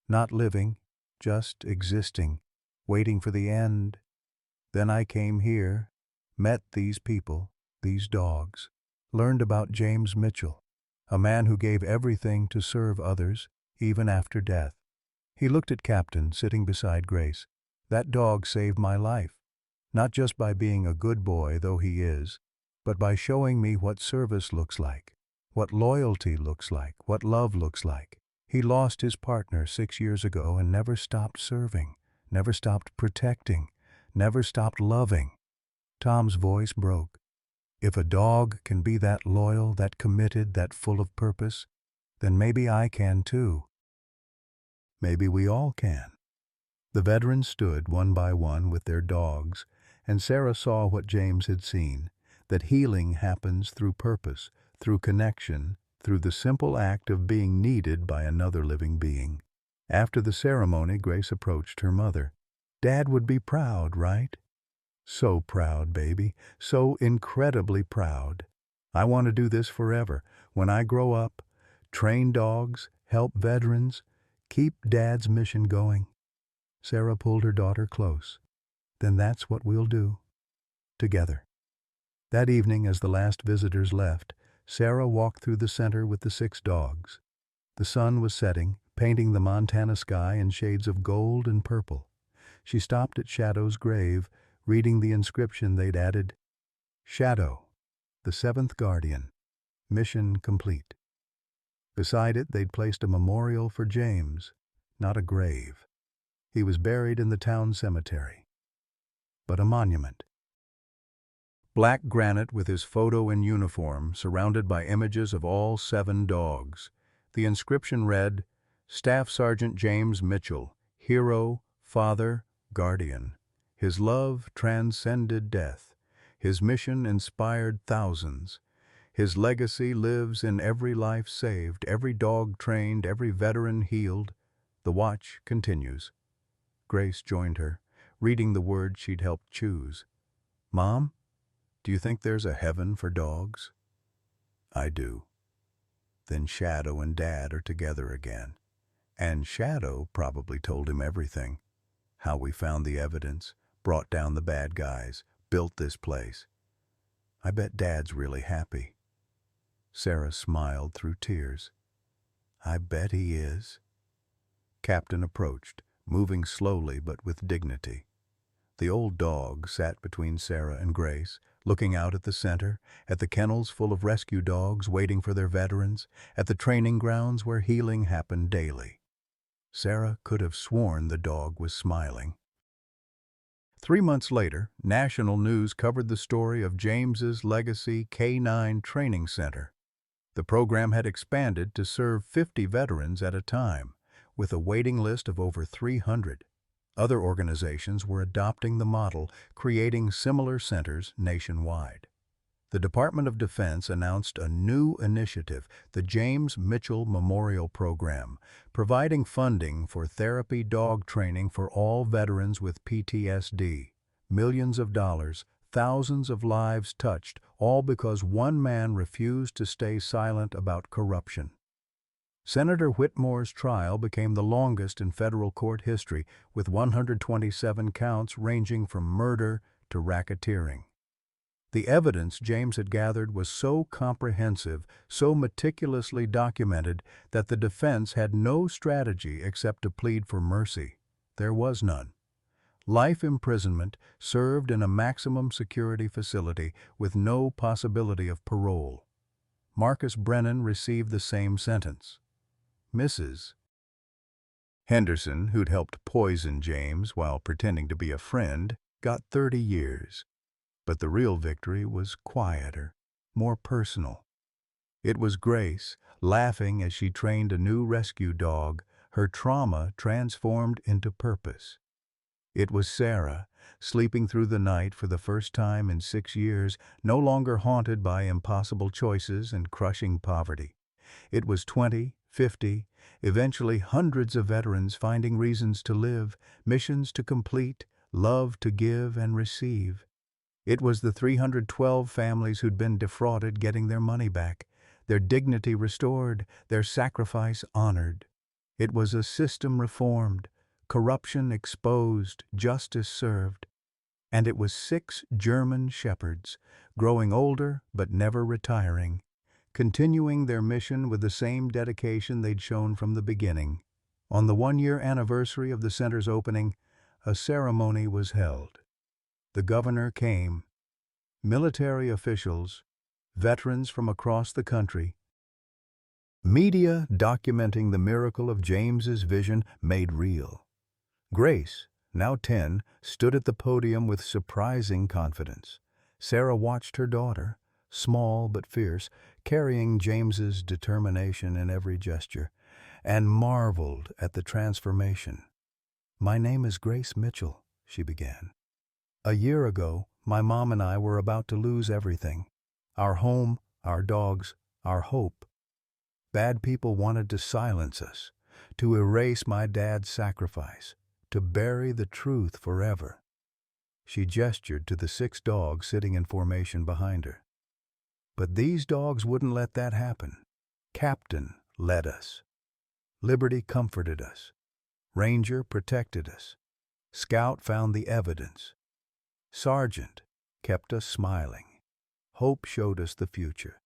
[SPEAKER 1] Not living, just existing, waiting for the end. Then I came here, met these people, these dogs, learned about James Mitchell, a man who gave everything to serve others, even after death." He looked at Captain sitting beside Grace. "That dog saved my life, not just by being a good boy, though he is, but by showing me what service looks like, what loyalty looks like, what love looks like. He lost his partner 6 years ago and never stopped serving, never stopped protecting, never stopped loving." Tom's voice broke. "If a dog can be that loyal, that committed, that full of purpose, then maybe I can too. Maybe we all can." The veterans stood one by one with their dogs, and Sarah saw what James had seen, that healing happens through purpose, through connection, through the simple act of being needed by another living being. After the ceremony, Grace approached her mother. "Dad would be proud, right?" "So proud, baby, so incredibly proud. I want to do this forever. When I grow up, train dogs, help veterans, keep Dad's mission going." Sarah pulled her daughter close. "Then that's what we'll do. Together." That evening, as the last visitors left, Sarah walked through the center with the 6 dogs. The sun was setting, painting the Montana sky in shades of gold and purple. She stopped at Shadow's grave, reading the inscription they'd added: "Shadow, the 7th guardian, mission complete." Beside it, they'd placed a memorial for James, not a grave. He was buried in the town cemetery, but a monument. Black granite with his photo in uniform, surrounded by images of all 7 dogs. The inscription read, Staff Sergeant James Mitchell, hero, father, guardian. His love transcended death. His mission inspired thousands. His legacy lives in every life saved, every dog trained, every veteran healed. The watch continues. Grace joined her, reading the words she'd helped choose. Mom, do you think there's a heaven for dogs? I do. Then Shadow and Dad are together again. And Shadow probably told him everything. How we found the evidence, brought down the bad guys, built this place. I bet Dad's really happy. Sarah smiled through tears. I bet he is. Captain approached, moving slowly but with dignity. The old dog sat between Sarah and Grace, looking out at the center, at the kennels full of rescue dogs waiting for their veterans, at the training grounds where healing happened daily. Sarah could have sworn the dog was smiling. 3 months later, national news covered the story of James's Legacy K9 Training Center. The program had expanded to serve 50 veterans at a time, with a waiting list of over 300. Other organizations were adopting the model, creating similar centers nationwide. The Department of Defense announced a new initiative, the James Mitchell Memorial Program, providing funding for therapy dog training for all veterans with PTSD. Millions of dollars, thousands of lives touched, all because one man refused to stay silent about corruption. Senator Whitmore's trial became the longest in federal court history, with 127 counts ranging from murder to racketeering. The evidence James had gathered was so comprehensive, so meticulously documented, that the defense had no strategy except to plead for mercy. There was none. Life imprisonment, served in a maximum security facility with no possibility of parole. Marcus Brennan received the same sentence. Mrs. Henderson, who'd helped poison James while pretending to be a friend, got 30 years. But the real victory was quieter, more personal. It was Grace, laughing as she trained a new rescue dog, her trauma transformed into purpose. It was Sarah, sleeping through the night for the first time in 6 years, no longer haunted by impossible choices and crushing poverty. It was 20, 50, eventually hundreds of veterans finding reasons to live, missions to complete, love to give and receive. It was the 312 families who'd been defrauded getting their money back, their dignity restored, their sacrifice honored. It was a system reformed, corruption exposed, justice served. And it was 6 German shepherds, growing older but never retiring, continuing their mission with the same dedication they'd shown from the beginning. On the 1-year anniversary of the center's opening, a ceremony was held. The governor came, military officials, veterans from across the country. Media documenting the miracle of James's vision made real. Grace, now 10, stood at the podium with surprising confidence. Sarah watched her daughter, small but fierce, carrying James's determination in every gesture, and marveled at the transformation. "My name is Grace Mitchell," she began. "A year ago, my mom and I were about to lose everything. Our home, our dogs, our hope. Bad people wanted to silence us, to erase my dad's sacrifice, to bury the truth forever." She gestured to the 6 dogs sitting in formation behind her. But these dogs wouldn't let that happen. Captain led us. Liberty comforted us. Ranger protected us. Scout found the evidence. Sergeant kept us smiling. Hope showed us the future.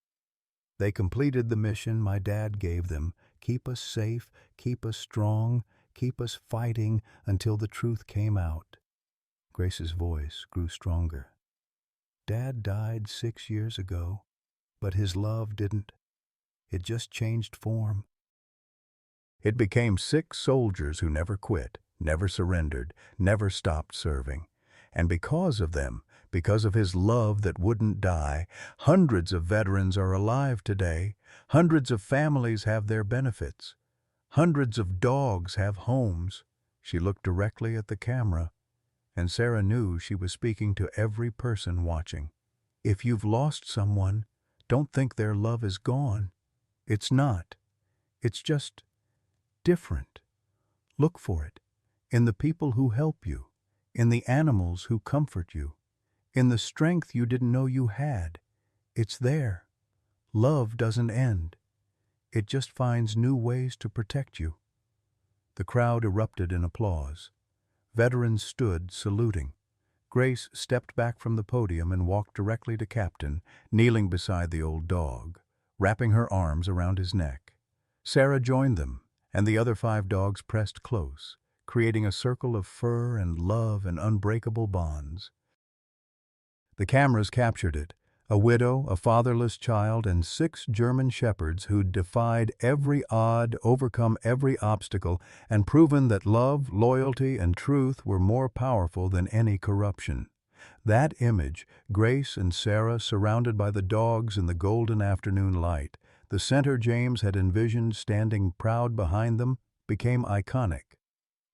[SPEAKER 1] They completed the mission my dad gave them: keep us safe, keep us strong, keep us fighting until the truth came out. Grace's voice grew stronger. Dad died 6 years ago, but his love didn't. It just changed form. It became 6 soldiers who never quit, never surrendered, never stopped serving. And because of them, because of his love that wouldn't die, hundreds of veterans are alive today. Hundreds of families have their benefits. Hundreds of dogs have homes. She looked directly at the camera, and Sarah knew she was speaking to every person watching. If you've lost someone, don't think their love is gone. It's not. It's just different. Look for it in the people who help you, in the animals who comfort you, in the strength you didn't know you had. It's there. Love doesn't end. It just finds new ways to protect you. The crowd erupted in applause. Veterans stood, saluting. Grace stepped back from the podium and walked directly to Captain, kneeling beside the old dog, wrapping her arms around his neck. Sarah joined them, and the other 5 dogs pressed close, creating a circle of fur and love and unbreakable bonds. The cameras captured it. A widow, a fatherless child, and 6 German shepherds who'd defied every odd, overcome every obstacle, and proven that love, loyalty, and truth were more powerful than any corruption. That image, Grace and Sarah surrounded by the dogs in the golden afternoon light, the center James had envisioned standing proud behind them, became iconic.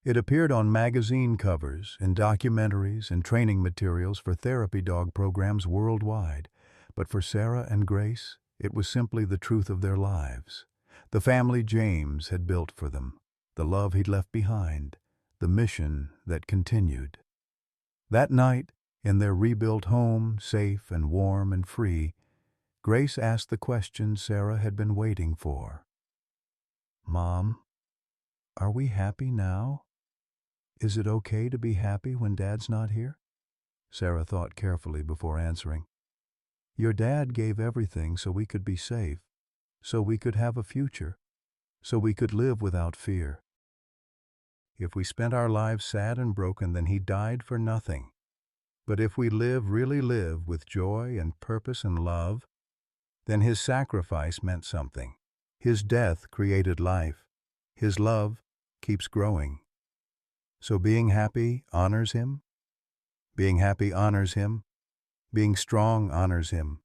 [SPEAKER 1] It appeared on magazine covers, in documentaries, and training materials for therapy dog programs worldwide. But for Sarah and Grace, it was simply the truth of their lives. The family James had built for them, the love he'd left behind, the mission that continued. That night, in their rebuilt home, safe and warm and free, Grace asked the question Sarah had been waiting for. "Mom, are we happy now? Is it okay to be happy when Dad's not here?" Sarah thought carefully before answering. "Your dad gave everything so we could be safe, so we could have a future, so we could live without fear. If we spent our lives sad and broken, then he died for nothing. But if we really live with joy and purpose and love, then his sacrifice meant something. His death created life. His love keeps growing. So being happy honors him. Being happy honors him. Being strong honors him.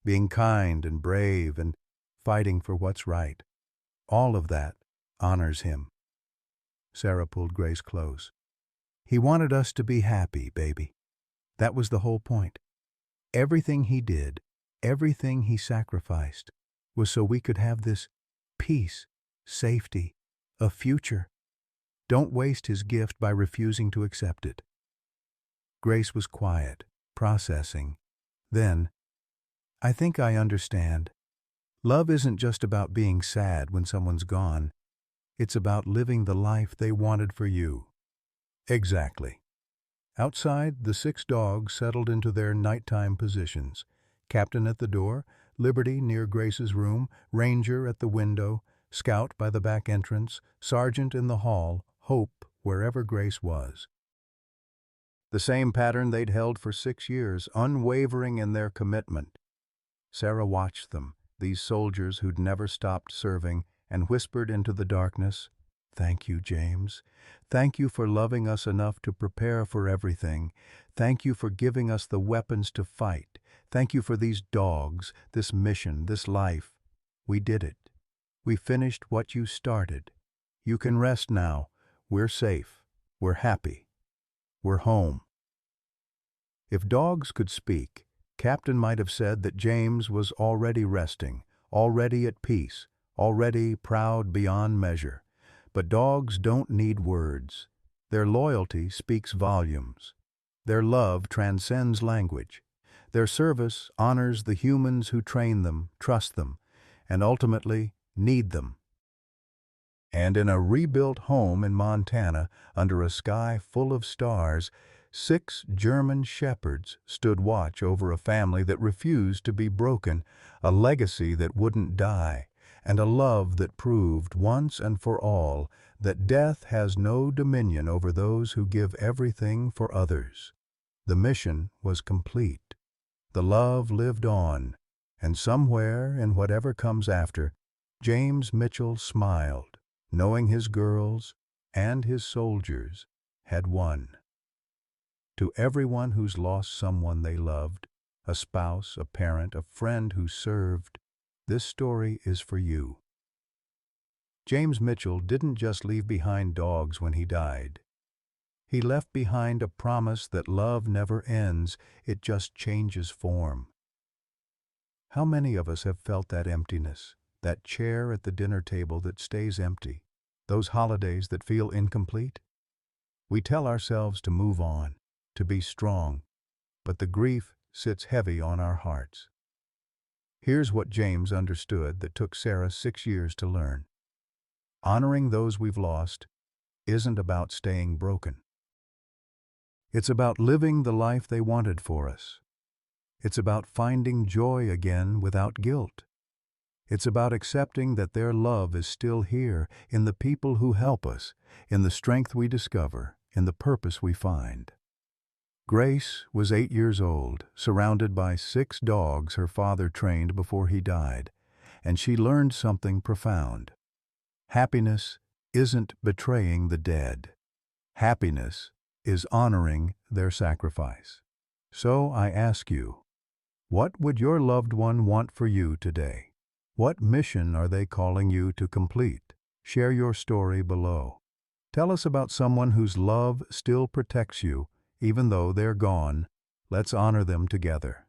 [SPEAKER 1] Being kind and brave and fighting for what's right. All of that honors him." Sarah pulled Grace close. "He wanted us to be happy, baby. That was the whole point. Everything he did, everything he sacrificed, was so we could have this peace, safety, a future. Don't waste his gift by refusing to accept it." Grace was quiet, processing. Then, "I think I understand. Love isn't just about being sad when someone's gone. It's about living the life they wanted for you." Exactly. Outside, the 6 dogs settled into their nighttime positions. Captain at the door, Liberty near Grace's room, Ranger at the window, Scout by the back entrance, Sergeant in the hall, Hope wherever Grace was. The same pattern they'd held for 6 years, unwavering in their commitment. Sarah watched them, these soldiers who'd never stopped serving, and whispered into the darkness, "Thank you, James. Thank you for loving us enough to prepare for everything. Thank you for giving us the weapons to fight. Thank you for these dogs, this mission, this life. We did it. We finished what you started. You can rest now. We're safe. We're happy. We're home." If dogs could speak, Captain might have said that James was already resting, already at peace, already proud beyond measure. But dogs don't need words. Their loyalty speaks volumes. Their love transcends language. Their service honors the humans who train them, trust them, and ultimately need them. And in a rebuilt home in Montana, under a sky full of stars, 6 German shepherds stood watch over a family that refused to be broken, a legacy that wouldn't die, and a love that proved once and for all that death has no dominion over those who give everything for others. The mission was complete. The love lived on, and somewhere in whatever comes after, James Mitchell smiled, knowing his girls and his soldiers had won. To everyone who's lost someone they loved, a spouse, a parent, a friend who served, this story is for you. James Mitchell didn't just leave behind dogs when he died. He left behind a promise that love never ends, it just changes form. How many of us have felt that emptiness, that chair at the dinner table that stays empty, those holidays that feel incomplete? We tell ourselves to move on, to be strong, but the grief sits heavy on our hearts. Here's what James understood that took Sarah 6 years to learn. Honoring those we've lost isn't about staying broken. It's about living the life they wanted for us. It's about finding joy again without guilt. It's about accepting that their love is still here in the people who help us, in the strength we discover, in the purpose we find. Grace was 8 years old, surrounded by 6 dogs her father trained before he died, and she learned something profound. Happiness isn't betraying the dead. Happiness is honoring their sacrifice. So I ask you, what would your loved one want for you today? What mission are they calling you to complete? Share your story below. Tell us about someone whose love still protects you, even though they're gone. Let's honor them together.